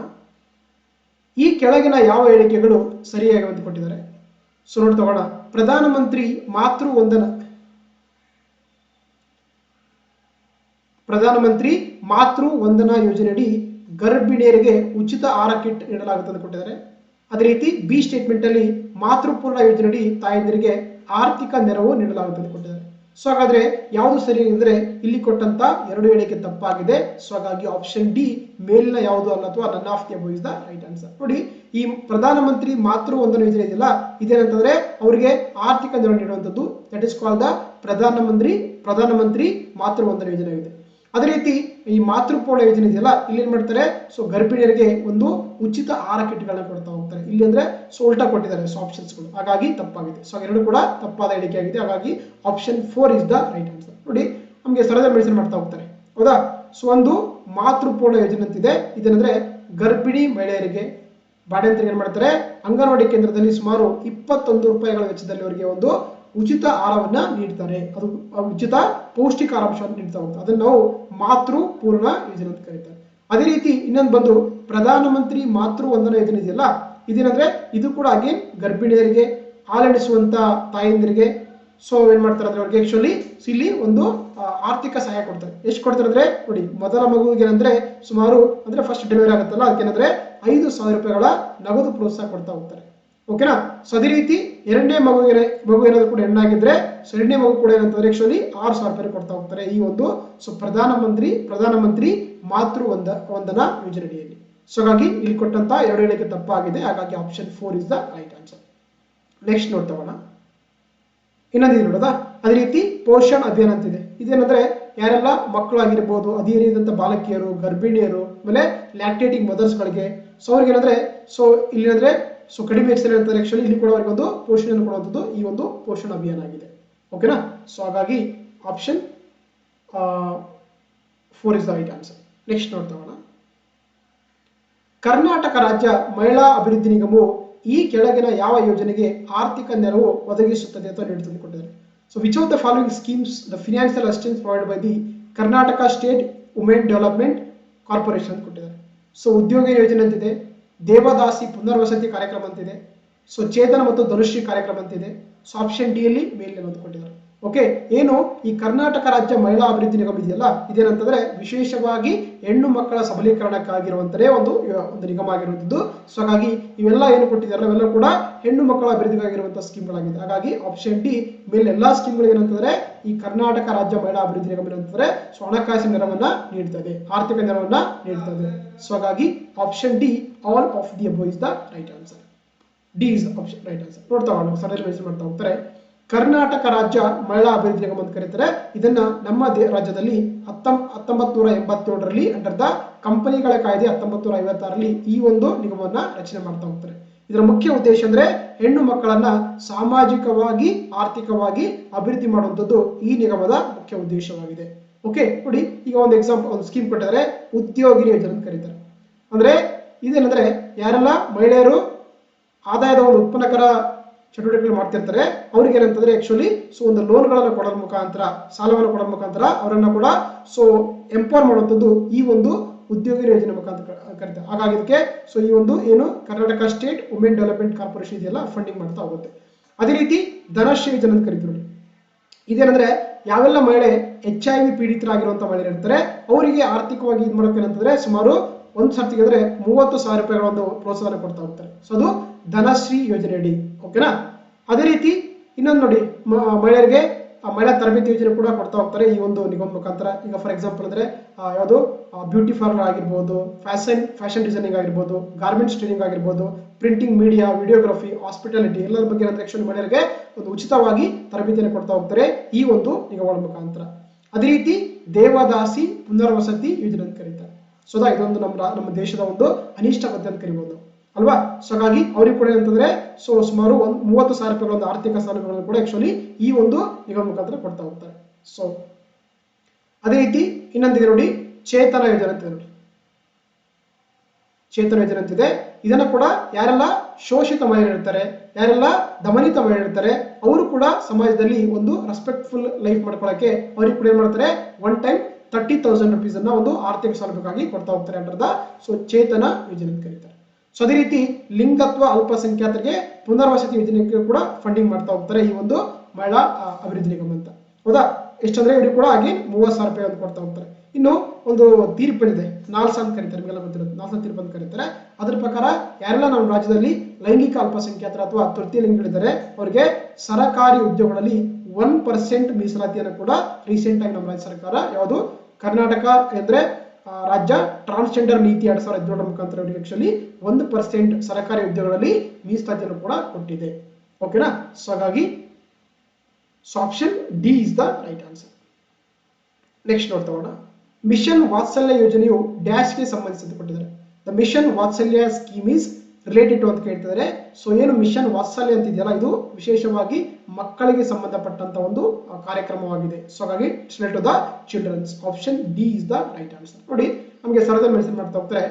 ಈ ಕೆಳಗಿನ ಯಾವ ಹೇಳಿಕೆಗಳು ಸರಿಯಾಗಿ ಅಂತ ಕೊಟ್ಟಿದ್ದಾರೆ. ಸೊ ನೋಡ್ತೋಣ, ಪ್ರಧಾನಮಂತ್ರಿ ಮಾತೃ ವಂದನಾ ಯೋಜನೆಯಡಿ ಗರ್ಭಿಣಿಯರಿಗೆ ಉಚಿತ ಆಹಾರ ಕಿಟ್ ನೀಡಲಾಗುತ್ತೆ ಅಂತ ಕೊಟ್ಟಿದ್ದಾರೆ. ಅದೇ ರೀತಿ ಬಿ ಸ್ಟೇಟ್ಮೆಂಟ್ ಅಲ್ಲಿ ಮಾತೃಪೂರ್ಣ ಯೋಜನೆಯಡಿ ತಾಯಂದಿರಿಗೆ ಆರ್ಥಿಕ ನೆರವು ನೀಡಲಾಗುತ್ತೆ ಅಂತ ಕೊಟ್ಟಿದ್ದಾರೆ. ಸೊ ಹಾಗಾದ್ರೆ ಯಾವುದು ಸರಿ ಅಂದ್ರೆ ಇಲ್ಲಿ ಕೊಟ್ಟಂತ 2 ಹೇಳಿಕೆ ತಪ್ಪಾಗಿದೆ. ಸೊ ಹಾಗಾಗಿ ಆಪ್ಷನ್ ಡಿ ಮೇಲಿನ ಯಾವುದು ಅಲ್ಲ ಅಥವಾ none of the above is the right answer. ನೋಡಿ ಈ ಪ್ರಧಾನಮಂತ್ರಿ ಮಾತೃ ವಂದನಾ ಯೋಜನೆ ಇದೆಯಲ್ಲ ಇದೇನಂತಂದ್ರೆ ಅವರಿಗೆ ಆರ್ಥಿಕ ನೆರವು ನೀಡುವಂತದ್ದು. ದಟ್ ಇಸ್ ಕಾಲ್ಡ್ ದ ಪ್ರಧಾನಮಂತ್ರಿ ಮಾತೃ ವಂದನಾ ಯೋಜನೆ ಆಗಿದೆ. ಅದೇ ರೀತಿ ಈ ಮಾತೃಪೂರ್ಣ ಯೋಜನೆ ಇದೆಯಲ್ಲ ಇಲ್ಲಿ ಏನ್ ಮಾಡ್ತಾರೆ ಸೊ ಗರ್ಭಿಣಿಯರಿಗೆ ಒಂದು ಉಚಿತ ಆಹಾರ ಕಿಟ್ಗಳನ್ನ ಕೊಡ್ತಾ ಹೋಗ್ತಾರೆ. ಇಲ್ಲಿ ಅಂದ್ರೆ ಸೊ ಉಲ್ಟಾ ಕೊಟ್ಟಿದ್ದಾರೆ ಸೊ ಆಪ್ಷನ್ಸ್ಗಳು, ಹಾಗಾಗಿ ತಪ್ಪಾಗಿದೆ. ಸೊ ಎರಡು ಕೂಡ ತಪ್ಪಾದ ಹೇಳಿಕೆ ಆಗಿದೆ. ಹಾಗಾಗಿ option 4 is the right answer. ನೋಡಿ ನಮಗೆ ಸರಳ ಮೆನ್ಷನ್ ಮಾಡ್ತಾ ಹೋಗ್ತಾರೆ ಹೌದಾ. ಸೊ ಒಂದು ಮಾತೃಪೂರ್ಣ ಯೋಜನೆ ಅಂತಿದೆ, ಇದೇನಂದ್ರೆ ಗರ್ಭಿಣಿ ಮಹಿಳೆಯರಿಗೆ, ಬಾಣಂತಿಯರಿಗೆ ಏನ್ ಮಾಡ್ತಾರೆ ಅಂಗನವಾಡಿ ಕೇಂದ್ರದಲ್ಲಿ ಸುಮಾರು 21 ರೂಪಾಯಿಗಳ ವೆಚ್ಚದಲ್ಲಿ ಅವರಿಗೆ ಒಂದು ಉಚಿತ ಆಹಾರವನ್ನ ನೀಡ್ತಾರೆ. ಅದು ಉಚಿತ ಪೌಷ್ಟಿಕ ಆಹಾರವನ್ನು ನೀಡ್ತಾ ಹೋಗ್ತಾರೆ. ಅದನ್ನು ನಾವು ಮಾತೃಪೂರ್ಣ ಯೋಜನೆ ಅಂತ ಕರೀತಾರೆ. ಅದೇ ರೀತಿ ಇನ್ನೊಂದು ಬಂದು ಪ್ರಧಾನಮಂತ್ರಿ ಮಾತೃ ವಂದನಾ ಯೋಜನೆ ಇದೆಯಲ್ಲ ಇದೇನಂದ್ರೆ ಇದು ಕೂಡ ಅಗೇನ್ ಗರ್ಭಿಣಿಯರಿಗೆ, ಹಾಲಣಿಸುವಂತ ತಾಯಂದಿರಿಗೆ ಸೊ ಏನ್ ಮಾಡ್ತಾರೆ ಅಂದ್ರೆ ಅವ್ರಿಗೆ ಆಕ್ಚುಲಿ ಇಲ್ಲಿ ಒಂದು ಆರ್ಥಿಕ ಸಹಾಯ ಕೊಡ್ತಾರೆ. ಎಷ್ಟು ಕೊಡ್ತಾರೆ ಅಂದ್ರೆ ನೋಡಿ ಮೊದಲ ಮಗುವಿಗೆ ಏನಂದ್ರೆ ಸುಮಾರು ಅಂದ್ರೆ ಫಸ್ಟ್ ಡೆಲಿವರಿ ಆಗುತ್ತಲ್ಲ ಅದಕ್ಕೇನಂದ್ರೆ 5,000 ರೂಪಾಯಿಗಳ ನಗದು ಪ್ರೋತ್ಸಾಹ ಕೊಡ್ತಾ ಹೋಗ್ತಾರೆ. ಓಕೆನಾ. ಸೊ ಅದೇ ರೀತಿ ಎರಡನೇ ಮಗು ಏನಾದ್ರು ಕೂಡ ಹೆಣ್ಣಾಗಿದ್ರೆ ಸೊ ಎರಡನೇ ಮಗು ಕೂಡ ಏನಂತಂದ್ರೆ ಆಕ್ಚುಲಿ 6,000 ರೂಪಾಯಿ ಕೊಡ್ತಾ ಹೋಗ್ತಾರೆ ಈ ಒಂದು ಸೊ ಪ್ರಧಾನಮಂತ್ರಿ ಮಾತೃ ವಂದನಾ ಯೋಜನೆಯಲ್ಲಿ. ಸೊ ಹಾಗಾಗಿ ಇಲ್ಲಿ ಕೊಟ್ಟಂತ 2 ಹೇಳಿಕೆ ತಪ್ಪಾಗಿದೆ. ಹಾಗಾಗಿ option 4 is the right answer. Next ನೋಡ್ತಗೋಣ, ಇನ್ನೊಂದು ನೋಡೋದಾ. ಅದೇ ರೀತಿ ಪೋಷಣ್ ಅಭಿಯಾನ ಅಂತಿದೆ. ಇದೇನಂದ್ರೆ ಯಾರೆಲ್ಲ ಮಕ್ಕಳು ಆಗಿರ್ಬೋದು, ಅಧೀನದಂತ ಬಾಲಕಿಯರು, ಗರ್ಭಿಣಿಯರು, ಆಮೇಲೆ ಲ್ಯಾಕ್ಟೇಟಿಂಗ್ ಮದರ್ಸ್ಗಳಿಗೆ ಸೊ ಅವ್ರಿಗೆ ಏನಂದ್ರೆ ಸೊ ಇಲ್ಲಿ ಅಂದ್ರೆ ಸೊ ಕಡಿಮೆ ಎಕ್ಸೆಲ್ ಅಂತಾರೆ ಆಕ್ಚುಲಿ ಇಲ್ಲಿ ಕೂಡ ಅವರಿಗೆ ಒಂದು ಪೋಷಣೆಯನ್ನು ಕೊಡುವಂಥದ್ದು ಈ ಒಂದು ಪೋಷಣ ಅಭಿಯಾನ ಆಗಿದೆ. ಓಕೆನಾ. ಸೊ ಹಾಗಾಗಿ option 4 is the right answer. Next ನೋಡ್ತಾ ಹೋಗೋಣ. ಕರ್ನಾಟಕ ರಾಜ್ಯ ಮಹಿಳಾ ಅಭಿವೃದ್ಧಿ ನಿಗಮವು ಈ ಕೆಳಗಿನ ಯಾವ ಯೋಜನೆಗೆ ಆರ್ಥಿಕ ನೆರವು ಒದಗಿಸುತ್ತದೆ ಅಂತ ನೀಡುತ್ತದೆ ಕೊಟ್ಟಿದ್ದಾರೆ. So which of the following schemes the financial assistance provide by the Karnataka state women development corporation ಅಂತ ಕೊಟ್ಟಿದ್ದಾರೆ. ಸೊ ಉದ್ಯೋಗ ಯೋಜನೆ ಅಂತಿದೆ, ದೇವದಾಸಿ ಪುನರ್ವಸತಿ ಕಾರ್ಯಕ್ರಮ ಅಂತಿದೆ, ಸೊ ಚೇತನ ಮತ್ತು ಧನುಶ್ರೀ ಕಾರ್ಯಕ್ರಮ ಅಂತಿದೆ. ಸೊ ಆಪ್ಷನ್ ಡಿ ಅಲ್ಲಿ ಮೇಲೆ ಅಂತ ಕೊಟ್ಟಿದ್ದಾರೆ. ಓಕೆ, ಏನು ಈ ಕರ್ನಾಟಕ ರಾಜ್ಯ ಮಹಿಳಾ ಅಭಿವೃದ್ಧಿ ನಿಗಮ ಇದೆಯಲ್ಲ, ಇದೇನಂತಂದ್ರೆ ವಿಶೇಷವಾಗಿ ಹೆಣ್ಣು ಮಕ್ಕಳ ಸಬಲೀಕರಣಕ್ಕಾಗಿರುವಂತಲೇ ಒಂದು ನಿಗಮ ಆಗಿರುವಂತದ್ದು. ಸೊ ಹಾಗಾಗಿ ಇವೆಲ್ಲ ಏನು ಕೊಟ್ಟಿದ್ದಾರೆ ಇವೆಲ್ಲ ಕೂಡ ಹೆಣ್ಣು ಮಕ್ಕಳ ಅಭಿವೃದ್ಧಿಗಾಗಿರುವಂತಹ ಸ್ಕೀಮ್ಗಳಾಗಿದೆ. ಹಾಗಾಗಿ ಆಪ್ಷನ್ ಡಿ ಮೇಲೆ ಎಲ್ಲಾ ಸ್ಕೀಮ್ಗಳು ಏನಂತಂದ್ರೆ ಈ ಕರ್ನಾಟಕ ರಾಜ್ಯ ಮಹಿಳಾ ಅಭಿವೃದ್ಧಿ ನಿಗಮ ಏನಂತಂದ್ರೆ ಸೊ ಹಣಕಾಸಿನ ನೆರವನ್ನ ನೀಡ್ತದೆ, ಆರ್ಥಿಕ ನೆರವನ್ನ ನೀಡ್ತದೆ. ಸೊ ಹಾಗಾಗಿ option D all of the above is the right answer. D is option right answer. ನೋಡ್ತಾ ಹೋಗೋಣ, ಸರಳ ಮೆನ್ಷನ್ ಮಾಡ್ತಾ ಹೋಗ್ತಾರೆ. ಕರ್ನಾಟಕ ರಾಜ್ಯ ಮಹಿಳಾ ಅಭಿವೃದ್ಧಿ ನಿಗಮ ಅಂತ ಕರೀತಾರೆ. ಇದನ್ನ ನಮ್ಮ ರಾಜ್ಯದಲ್ಲಿ 1987ರಲ್ಲಿ ಅಂಡರ್ ದ ಕಂಪನಿಗಳ ಕಾಯ್ದೆ 1956ರಲ್ಲಿ ಈ ಒಂದು ನಿಗಮವನ್ನ ರಚನೆ ಮಾಡ್ತಾ ಹೋಗ್ತಾರೆ. ಇದರ ಮುಖ್ಯ ಉದ್ದೇಶ ಅಂದ್ರೆ ಹೆಣ್ಣು ಮಕ್ಕಳನ್ನ ಸಾಮಾಜಿಕವಾಗಿ ಆರ್ಥಿಕವಾಗಿ ಅಭಿವೃದ್ಧಿ ಮಾಡುವಂಥದ್ದು ಈ ನಿಗಮದ ಮುಖ್ಯ ಉದ್ದೇಶವಾಗಿದೆ. ಓಕೆ ನೋಡಿ, ಈಗ ಒಂದು ಎಕ್ಸಾಂಪಲ್ ಒಂದು ಸ್ಕೀಮ್ ಕೊಟ್ಟಿದ್ದಾರೆ, ಉದ್ಯೋಗಿನಿ ಯೋಜನೆ ಅಂತ ಕರೀತಾರೆ. ಅಂದ್ರೆ ಇದೇನಂದ್ರೆ ಯಾರೆಲ್ಲ ಮಹಿಳೆಯರು ಆದಾಯದ ಒಂದು ಉತ್ಪನ್ನಕರ ಚಟುವಟಿಕೆಗಳು ಮಾಡ್ತಿರ್ತಾರೆ ಅವ್ರಿಗೆ ಏನಂತಂದ್ರೆ ಆಕ್ಚುಲಿ ಸೊ ಒಂದು ಲೋನ್ಗಳನ್ನ ಕೊಡೋದ್ರ ಮುಖಾಂತರ, ಸಾಲವನ್ನು ಕೊಡೋದ್ರ ಮುಖಾಂತರ ಅವರನ್ನ ಕೂಡ ಸೊ ಎಂಪವರ್ ಮಾಡುವಂಥದ್ದು ಈ ಒಂದು ಉದ್ಯೋಗ ಯೋಜನೆ ಮುಖಾಂತರ ಕರೀತಾರೆ. ಹಾಗಾಗಿ ಇದಕ್ಕೆ ಸೊ ಈ ಒಂದು ಏನು Karnataka state women development corporation ಇದೆಯಲ್ಲ ಫಂಡಿಂಗ್ ಮಾಡ್ತಾ ಹೋಗುತ್ತೆ. ಅದೇ ರೀತಿ ಧನಶ್ರೀ ಯೋಜನೆ ಅಂತ ಕರೀತೀವಿ ನೋಡಿ. ಇದೇನಂದ್ರೆ ಯಾವೆಲ್ಲ ಮಹಿಳೆ HIV ಪೀಡಿತರಾಗಿರುವಂತಹ ಮಹಿಳೆಯರು ಇರ್ತಾರೆ ಅವರಿಗೆ ಆರ್ಥಿಕವಾಗಿ ಇದು ಮಾಡೋಕೆ ಏನಂತಂದ್ರೆ ಸುಮಾರು ಒಂದು ಸರ್ತಿಗೆ ಅಂದ್ರೆ 30,000 ರೂಪಾಯಿಗಳ ಒಂದು ಪ್ರೋತ್ಸಾಹ ಕೊಡ್ತಾ ಹೋಗ್ತಾರೆ. ಸೊ ಅದು ಧನಶ್ರೀ ಯೋಜನೆ ಅಡಿ. ಓಕೆನಾ. ಅದೇ ರೀತಿ ಇನ್ನೊಂದು ನೋಡಿ, ಮಹಿಳೆಯರಿಗೆ ಮಹಿಳಾ ತರಬೇತಿ ಯೋಜನೆ ಕೂಡ ಕೊಡ್ತಾ ಹೋಗ್ತಾರೆ ಈ ಒಂದು ನಿಗಮ ಮುಖಾಂತರ. ಈಗ ಫಾರ್ ಎಕ್ಸಾಂಪಲ್ ಅಂದ್ರೆ ಯಾವುದು ಬ್ಯೂಟಿ ಪಾರ್ಲರ್ ಆಗಿರ್ಬೋದು, ಫ್ಯಾಷನ್ ಡಿಸೈನಿಂಗ್ ಆಗಿರ್ಬೋದು, ಗಾರ್ಮೆಂಟ್ಸ್ ಟ್ರೈನಿಂಗ್ ಆಗಿರ್ಬೋದು, ಪ್ರಿಂಟಿಂಗ್ ಮೀಡಿಯಾ, ವಿಡಿಯೋಗ್ರಫಿ, ಹಾಸ್ಪಿಟಾಲಿಟಿ ಎಲ್ಲರ ಬಗ್ಗೆ ಆಕ್ಚುಲಿ ಮಹಿಳೆಯರಿಗೆ ಒಂದು ಉಚಿತವಾಗಿ ತರಬೇತಿಯನ್ನು ಕೊಡ್ತಾ ಹೋಗ್ತಾರೆ ಈ ಒಂದು ನಿಗಮಗಳ ಮುಖಾಂತರ. ಅದೇ ರೀತಿ ದೇವದಾಸಿ ಪುನರ್ವಸತಿ ಯೋಜನೆ ಅಂತ ಕರೀತಾರೆ. ಸೊ ಇದೊಂದು ನಮ್ಮ ದೇಶದ ಒಂದು ಅನಿಷ್ಟ ಪದ್ಧತಿ ಅಂತ ಕರಿಬಹುದು ಅಲ್ವಾ. ಸೊ ಹಾಗಾಗಿ ಅವ್ರಿಗೆ ಕೂಡ ಏನಂತಂದ್ರೆ ಸೊ ಸುಮಾರು 30,000 ರೂಪಾಯಿಗಳ ಒಂದು ಆರ್ಥಿಕ ಸಾಲಗಳನ್ನು ಕೂಡ ಆಕ್ಚುಲಿ ಈ ಒಂದು ನಿಗಮ ಮುಖಾಂತರ ಕೊಡ್ತಾ ಹೋಗ್ತಾರೆ. ಸೊ ಅದೇ ರೀತಿ ಇನ್ನೊಂದಿದೆ ನೋಡಿ, ಚೇತನ ಯೋಜನೆ ಅಂತ ನೋಡಿ. ಚೇತನ ಯೋಜನೆ ಅಂತಿದೆ. ಇದನ್ನ ಕೂಡ ಯಾರೆಲ್ಲ ಶೋಷಿತ ಮಹಿಳೆಯರು ಇರ್ತಾರೆ, ಯಾರೆಲ್ಲ ದಮನಿತ ಮಹಿಳೆಯರು ಇರ್ತಾರೆ ಅವರು ಕೂಡ ಸಮಾಜದಲ್ಲಿ ಒಂದು ರೆಸ್ಪೆಕ್ಟ್ಫುಲ್ ಲೈಫ್ ಮಾಡ್ಕೊಳ್ಳೋಕೆ ಅವ್ರಿಗೆ ಕೂಡ ಏನ್ ಮಾಡ್ತಾರೆ ಒನ್ ಟೈಮ್ 30,000 rupees ಅನ್ನ ಒಂದು ಆರ್ಥಿಕ ಸೌಲಭ್ಯಕ್ಕಾಗಿ ಕೊಡ್ತಾ ಹೋಗ್ತಾರೆ ಅಂಡರ್ ದ ಸೊ ಚೇತನ ಯೋಜನೆ ಅಂತ ಕರೀತಾರೆ. ಸೊ ಅದೇ ರೀತಿ ಲಿಂಗತ್ವ ಅಲ್ಪಸಂಖ್ಯಾತರಿಗೆ ಪುನರ್ವಸತಿ ಯೋಜನೆಗೆ ಕೂಡ ಫಂಡಿಂಗ್ ಮಾಡ್ತಾ ಹೋಗ್ತಾರೆ ಈ ಒಂದು ಮಹಿಳಾ ಅಭಿವೃದ್ಧಿ ನಿಗಮ ಅಂತ. ಹೌದಾ, ಎಷ್ಟಂದ್ರೆ ಇವರು ಕೂಡ ಹಾಗೆ 30,000 ರೂಪಾಯಿ ಅಂತ ಕೊಡ್ತಾ ಹೋಗ್ತಾರೆ. ಇನ್ನು ಒಂದು ತೀರ್ಪಿದೆ, ನಾಲ್ಸ ಅಂತ ಕರೀತಾರೆ, ನಿಮಗೆಲ್ಲ ಗೊತ್ತಿರುತ್ತೆ ನಾಲ್ಸ ತೀರ್ಪು ಅಂತ ಕರೀತಾರೆ. ಅದ್ರ ಪ್ರಕಾರ ಯಾರೆಲ್ಲ ನಮ್ಮ ರಾಜ್ಯದಲ್ಲಿ ಲೈಂಗಿಕ ಅಲ್ಪಸಂಖ್ಯಾತರ ಅಥವಾ ತೃತೀಯ ಲಿಂಗಗಳಿದ್ದಾರೆ ಅವರಿಗೆ ಸರ್ಕಾರಿ ಉದ್ಯೋಗಗಳಲ್ಲಿ 1% ಮೀಸಲಾತಿಯನ್ನು ಕೂಡ ರೀಸೆಂಟ್ ಆಗಿ ನಮ್ಮ ರಾಜ್ಯ ಸರ್ಕಾರ ಯಾವುದು ಕರ್ನಾಟಕ ಅಂದ್ರೆ ರಾಜ್ಯ ಟ್ರಾನ್ಸ್ಜೆಂಡರ್ ನೀತಿ 2017 ಮುಖಾಂತರ ಅವರಿಗೆ ಆಕ್ಚುಲಿ 1% ಸರ್ಕಾರಿ ಉದ್ಯೋಗಗಳಲ್ಲಿ ಮೀಸಲಾತಿಯನ್ನು ಕೂಡ ಕೊಟ್ಟಿದೆ. ಓಕೆನಾ. ಸೊ ಹಾಗಾಗಿ option D is the right answer. Next ನೋಡ್ತಾ ಹೋಗೋಣ. ಮಿಷನ್ ವಾತ್ಸಲ್ಯ ಯೋಜನೆಯು ಡ್ಯಾಶ್ಗೆ ಸಂಬಂಧಿಸಿದ ಕೊಟ್ಟಿದ್ದಾರೆ. ದ ಮಿಷನ್ ವಾತ್ಸಲ್ಯ ಸ್ಕೀಮ್ ಈಸ್ ರಿಲೇಟೆಡ್ ಟು ಅಂತ ಕೇಳ್ತಿದ್ದಾರೆ. ಸೊ ಏನು ಮಿಷನ್ ವಾತ್ಸಲ್ಯ ಅಂತಿದೆಯಲ್ಲ ಇದು ವಿಶೇಷವಾಗಿ ಮಕ್ಕಳಿಗೆ ಸಂಬಂಧಪಟ್ಟಂತ ಒಂದು ಕಾರ್ಯಕ್ರಮವಾಗಿದೆ. ಸೊ ಹಾಗಾಗಿ it's related to the childrens. Option D is the right answer. ನೋಡಿ ನಮಗೆ ಸರಳವಾಗಿ ಮೆನ್ಷನ್ ಮಾಡ್ತಾ ಹೋಗ್ತಾರೆ.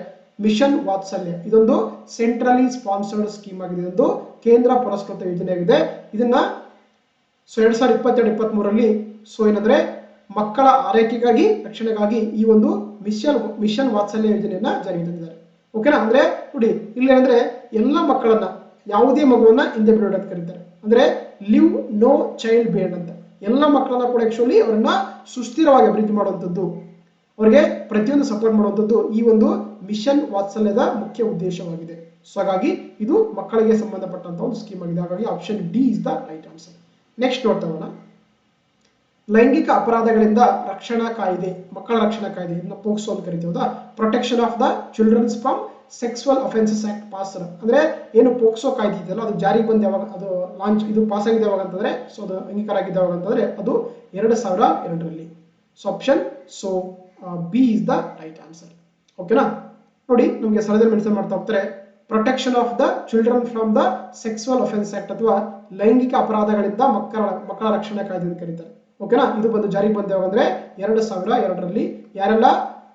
ಮಿಷನ್ ವಾತ್ಸಲ್ಯ ಇದೊಂದು ಸೆಂಟ್ರಲಿ ಸ್ಪಾನ್ಸರ್ಡ್ ಸ್ಕೀಮ್ ಆಗಿದೆ, ಇದೊಂದು ಕೇಂದ್ರ ಪುರಸ್ಕೃತ ಯೋಜನೆ ಆಗಿದೆ. ಇದನ್ನ ಸೊ 2022-23ರಲ್ಲಿ ಸೊ ಏನಂದ್ರೆ ಮಕ್ಕಳ ಆರೈಕೆಗಾಗಿ ರಕ್ಷಣೆಗಾಗಿ ಈ ಒಂದು ಮಿಷನ್ ವಾತ್ಸಲ್ಯ ಯೋಜನೆಯನ್ನ ಜಾರಿಗೆ ತಂದಿದ್ದಾರೆ. ಓಕೆನಾ. ಅಂದ್ರೆ ನೋಡಿ ಇಲ್ಲಿ ಅಂದ್ರೆ ಎಲ್ಲ ಮಕ್ಕಳನ್ನ ಯಾವುದೇ ಮಗುವನ್ನ ಹಿಂದೆ ಬಿಡೋಣ ಅಂತ ಕರೀತಾರೆ. ಅಂದ್ರೆ ಲಿವ್ ನೋ ಚೈಲ್ಡ್ ಬೇರ್ಡ್ ಅಂತ ಎಲ್ಲ ಮಕ್ಕಳನ್ನ ಕೂಡ ಆಕ್ಚುಲಿ ಅವರನ್ನ ಸುಸ್ಥಿರವಾಗಿ ಅಭಿವೃದ್ಧಿ ಮಾಡುವಂಥದ್ದು, ಅವರಿಗೆ ಪ್ರತಿಯೊಂದು ಸಪೋರ್ಟ್ ಮಾಡುವಂಥದ್ದು ಈ ಒಂದು ಮಿಷನ್ ವಾತ್ಸಲ್ಯದ ಮುಖ್ಯ ಉದ್ದೇಶವಾಗಿದೆ. ಸೊ ಹಾಗಾಗಿ ಇದು ಮಕ್ಕಳಿಗೆ ಸಂಬಂಧಪಟ್ಟಂತ ಒಂದು ಸ್ಕೀಮ್ ಆಗಿದೆ. ಹಾಗಾಗಿ option D is the right answer. Next ನೋಡ್ತಾ ಹೋಗೋಣ. ಲೈಂಗಿಕ ಅಪರಾಧಗಳಿಂದ ರಕ್ಷಣಾ ಕಾಯ್ದೆ, ಮಕ್ಕಳ ರಕ್ಷಣಾ ಕಾಯ್ದೆ, ಇದನ್ನ ಪೋಕ್ಸೋ ಅಂತ ಕರಿತೀವಿ. Protection of the childrens from sexual offences act pass. ಅಂದ್ರೆ ಏನು ಪೋಕ್ಸೋ ಕಾಯ್ದೆ ಇದೆಯಲ್ಲ ಅದು ಜಾರಿಗೆ ಬಂದ ಯಾವಾಗ, ಅದು ಲಾಂಚ್ ಇದು ಪಾಸ್ ಆಗಿದೆ ಯಾವಾಗ ಅಂತಂದ್ರೆ ಸೊ ಅದು ಅಂಗೀಕಾರ ಆಗಿದೆ ಯಾವಾಗ ಅಂತಂದ್ರೆ ಅದು 2002ರಲ್ಲಿ. So option so B is the right answer. ಓಕೆನಾ. ನೋಡಿ ನಮಗೆ ಸರಳವಾಗಿ ಮೆನ್ಷನ್ ಮಾಡ್ತಾ ಹೋಗ್ತಾರೆ. Protection of the Children from the Sexual Offence Act ಅಥವಾ ಲೈಂಗಿಕ ಅಪರಾಧಗಳಿಂದ ಮಕ್ಕಳ ರಕ್ಷಣಾ ಕಾಯ್ದೆ ಅಂತ ಕರೀತಾರೆ. ಓಕೆನಾ, ಇದು ಬಂದು ಜಾರಿಗೆ ಬಂದ ಯಾವಾಗ ಅಂದ್ರೆ 2002ರಲ್ಲಿ. ಯಾರೆಲ್ಲ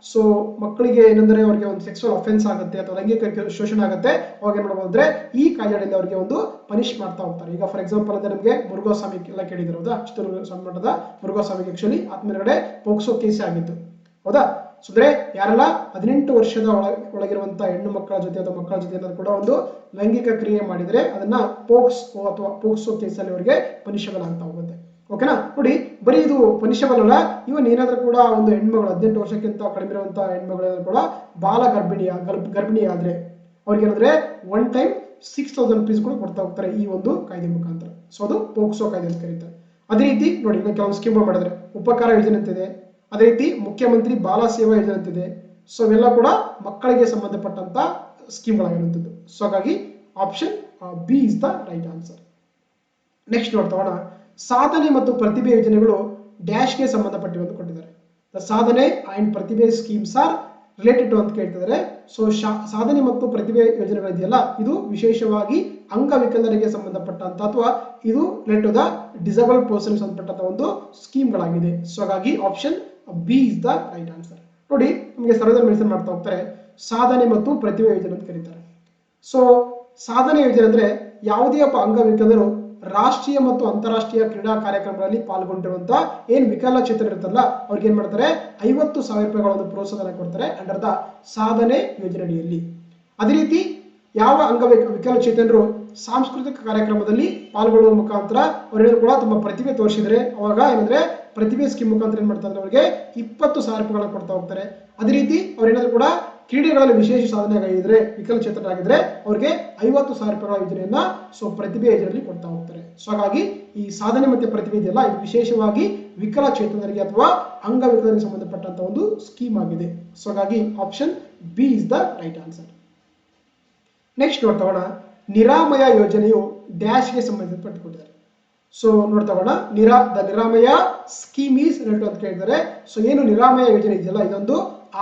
ಸೊ ಮಕ್ಕಳಿಗೆ ಏನಂದ್ರೆ ಅವರಿಗೆ ಒಂದು ಸೆಕ್ಸುವಲ್ ಅಫೆನ್ಸ್ ಆಗುತ್ತೆ ಅಥವಾ ಲೈಂಗಿಕ ಶೋಷಣೆ ಆಗುತ್ತೆ, ಅವಾಗ ಏನ್ ಮಾಡಬಹುದು ಅಂದ್ರೆ ಈ ಕಾಯ್ದೆಯಲ್ಲಿ ಅವರಿಗೆ ಒಂದು ಪನಿಷ್ ಮಾಡ್ತಾ ಹೋಗ್ತಾರೆ. ಈಗ ಫಾರ್ ಎಕ್ಸಾಂಪಲ್ ಅಂದ್ರೆ ನಮಗೆ ಮುರುಘಾಸ್ವಾಮಿ ಎಲ್ಲ ಕೇಳಿದ್ರು ಹೌದಾ, ಚಿತ್ರದುರ್ಗ ಸ್ವಾಮಿ ಮಠದ ಮುರುಘಾಸ್ವಾಮಿಗೆ ಆಕ್ಚುಲಿ ಆತ್ಮೇಲೆ ಪೋಕ್ಸೋ ಕೇಸ್ ಆಗಿತ್ತು ಹೌದಾ. ಸೊ ಅಂದ್ರೆ ಯಾರೆಲ್ಲ 18 ವರ್ಷದ ಒಳಗಿರುವಂತಹ ಹೆಣ್ಣು ಮಕ್ಕಳ ಜೊತೆ ಅಥವಾ ಮಕ್ಕಳ ಜೊತೆ ಏನಾದ್ರು ಕೂಡ ಒಂದು ಲೈಂಗಿಕ ಕ್ರಿಯೆ ಮಾಡಿದ್ರೆ ಅದನ್ನ ಪೋಕ್ಸೋ ಅಥವಾ ಪೋಕ್ಸೋ ಕೇಸಲ್ಲಿ ಅವರಿಗೆ ಪನಿಷಬಲ್ ಆಗ್ತಾ ಹೋಗುತ್ತೆ. ಓಕೆನಾ, ನೋಡಿ ಬರೀ ಇದು ಪನಿಷಬಲ್ ಅಲ್ಲ, ಇವನ್ ಏನಾದ್ರೂ ಕೂಡ ಒಂದು ಹೆಣ್ಮಗಳು 18 ವರ್ಷಕ್ಕಿಂತ ಕಡಿಮೆ ಇರುವಂತಹ ಹೆಣ್ಮಗಳು ಕೂಡ ಬಾಲ ಗರ್ಭಿಣಿ ಆದ್ರೆ ಅವ್ರಿಗೆ ಏನಂದ್ರೆ ಒನ್ ಟೈಮ್ 6,000 rupees ಕೂಡ ಕೊಡ್ತಾ ಹೋಗ್ತಾರೆ ಈ ಒಂದು ಕಾಯ್ದೆ ಮುಖಾಂತರ. ಸೊ ಅದು ಪೋಕ್ಸೋ ಕಾಯ್ದೆ ಅಂತ ಕರೀತಾರೆ. ಅದೇ ರೀತಿ ನೋಡಿ ಈಗ ಕೆಲವೊಂದು ಸ್ಕೀಮ್ ಮಾಡಿದ್ರೆ ಉಪಕಾರ ಯೋಜನೆ ಅಂತಿದೆ, ಅದೇ ರೀತಿ ಮುಖ್ಯಮಂತ್ರಿ ಬಾಲ ಸೇವಾ ಯೋಜನೆ ಅಂತಿದೆ. ಸೊ ಇವೆಲ್ಲ ಕೂಡ ಮಕ್ಕಳಿಗೆ ಸಂಬಂಧಪಟ್ಟಂತ ಸ್ಕೀಮ್ಗಳಾಗಿರುವಂಥದ್ದು. ಸೊ ಹಾಗಾಗಿ option B is the right answer. Next ನೋಡ್ತೋಣ, ಸಾಧನೆ ಮತ್ತು ಪ್ರತಿಭೆ ಯೋಜನೆಗಳು ಡ್ಯಾಶ್ಗೆ ಸಂಬಂಧಪಟ್ಟಿವೆ ಅಂತ ಕೊಟ್ಟಿದ್ದಾರೆ. ಸಾಧನೆ ಅಂಡ್ ಪ್ರತಿಭೆ ಸ್ಕೀಮ್ಸ್ ಆರ್ ರಿಲೇಟೆಡ್ ಟು ಅಂತ ಕೇಳ್ತಿದ್ದಾರೆ. ಸೊ ಸಾಧನೆ ಮತ್ತು ಪ್ರತಿಭೆ ಯೋಜನೆಗಳಿದೆಯಲ್ಲ ಇದು ವಿಶೇಷವಾಗಿ ಅಂಗವಿಕಲರಿಗೆ ಸಂಬಂಧಪಟ್ಟಂತ ಅಥವಾ ಇದು related to the disable person ಸಂಬಂಧಪಟ್ಟಂತ ಒಂದು ಸ್ಕೀಮ್ಗಳಾಗಿದೆ. ಸೊ ಹಾಗಾಗಿ option B is the right answer. ನೋಡಿ ನಮಗೆ ಸರ್ವದಲ್ಲಿ ಮೆನ್ಷನ್ ಮಾಡ್ತಾ ಹೋಗ್ತಾರೆ ಸಾಧನೆ ಮತ್ತು ಪ್ರತಿಭೆ ಯೋಜನೆ ಅಂತ ಕರೀತಾರೆ. ಸೊ ಸಾಧನೆ ಯೋಜನೆ ಅಂದ್ರೆ ಯಾವುದೇ ಒಬ್ಬ ಅಂಗವಿಕಲರು ರಾಷ್ಟ್ರೀಯ ಮತ್ತು ಅಂತಾರಾಷ್ಟ್ರೀಯ ಕ್ರೀಡಾ ಕಾರ್ಯಕ್ರಮಗಳಲ್ಲಿ ಪಾಲ್ಗೊಂಡಿರುವಂತ ಏನ್ ವಿಕಲಚೇತನ ಇರುತ್ತಲ್ಲ ಅವ್ರಿಗೆ ಏನ್ ಮಾಡ್ತಾರೆ 50,000 ರೂಪಾಯಿಗಳ ಒಂದು ಪ್ರೋತ್ಸಾಹನ ಕೊಡ್ತಾರೆ ಅಂಡರ್ ದ ಸಾಧನೆ ಯೋಜನೆ ಅಡಿಯಲ್ಲಿ. ಅದೇ ರೀತಿ ಯಾವ ವಿಕಲಚೇತನರು ಸಾಂಸ್ಕೃತಿಕ ಕಾರ್ಯಕ್ರಮದಲ್ಲಿ ಪಾಲ್ಗೊಳ್ಳುವ ಮುಖಾಂತರ ಅವರೇನು ಕೂಡ ತಮ್ಮ ಪ್ರತಿಭೆ ತೋರಿಸಿದ್ರೆ ಅವಾಗ ಏನಂದ್ರೆ ಪ್ರತಿಭೆ ಸ್ಕೀಮ್ ಮುಖಾಂತರ ಏನ್ ಮಾಡ್ತಾರೆ ಅವರಿಗೆ 20,000 ರೂಪಾಯಿಗಳನ್ನ ಕೊಡ್ತಾ ಹೋಗ್ತಾರೆ. ಅದೇ ರೀತಿ ಅವ್ರೇನಾದ್ರು ಕೂಡ ಕ್ರೀಡೆಗಳಲ್ಲಿ ವಿಶೇಷ ಸಾಧನೆಗಾಗಿದ್ರೆ ವಿಕಲಚೇತನರಾಗಿದ್ರೆ ಅವ್ರಿಗೆ 50,000 ರೂಪಾಯಿಗಳ ಯೋಜನೆಯನ್ನ ಸೊ ಪ್ರತಿಭೆ ಯೋಜನೆಯಲ್ಲಿ ಕೊಡ್ತಾ ಹೋಗ್ತಾರೆ. ಸೊ ಹಾಗಾಗಿ ಈ ಸಾಧನೆ ಮತ್ತೆ ಪ್ರತಿಭೆ ಇದೆಯಲ್ಲ ಇದು ವಿಶೇಷವಾಗಿ ವಿಕಲಚೇತನರಿಗೆ ಅಥವಾ ಅಂಗವಿಕಲರಿಗೆ ಸಂಬಂಧಪಟ್ಟಂತ ಒಂದು ಸ್ಕೀಮ್ ಆಗಿದೆ. ಸೊ ಹಾಗಾಗಿ option B is the right answer. Next ನೋಡ್ತೋಣ, ನಿರಾಮಯ ಯೋಜನೆಯು ಡ್ಯಾಶ್ಗೆ ಸಂಬಂಧಪಟ್ಟುಕೊಂಡಿದ್ದಾರೆ. ಸೊ ನೋಡ್ತೋಣ, ನಿರಾಮಯ ಸ್ಕೀಮ್ ಈಸ್ ರಿಲೇಟೆಡ್ ಅಂತ ಕೇಳಿದ್ದಾರೆ. ಸೊ ಏನು ನಿರಾಮಯ ಯೋಜನೆ ಇದೆಯಲ್ಲ ಇದೊಂದು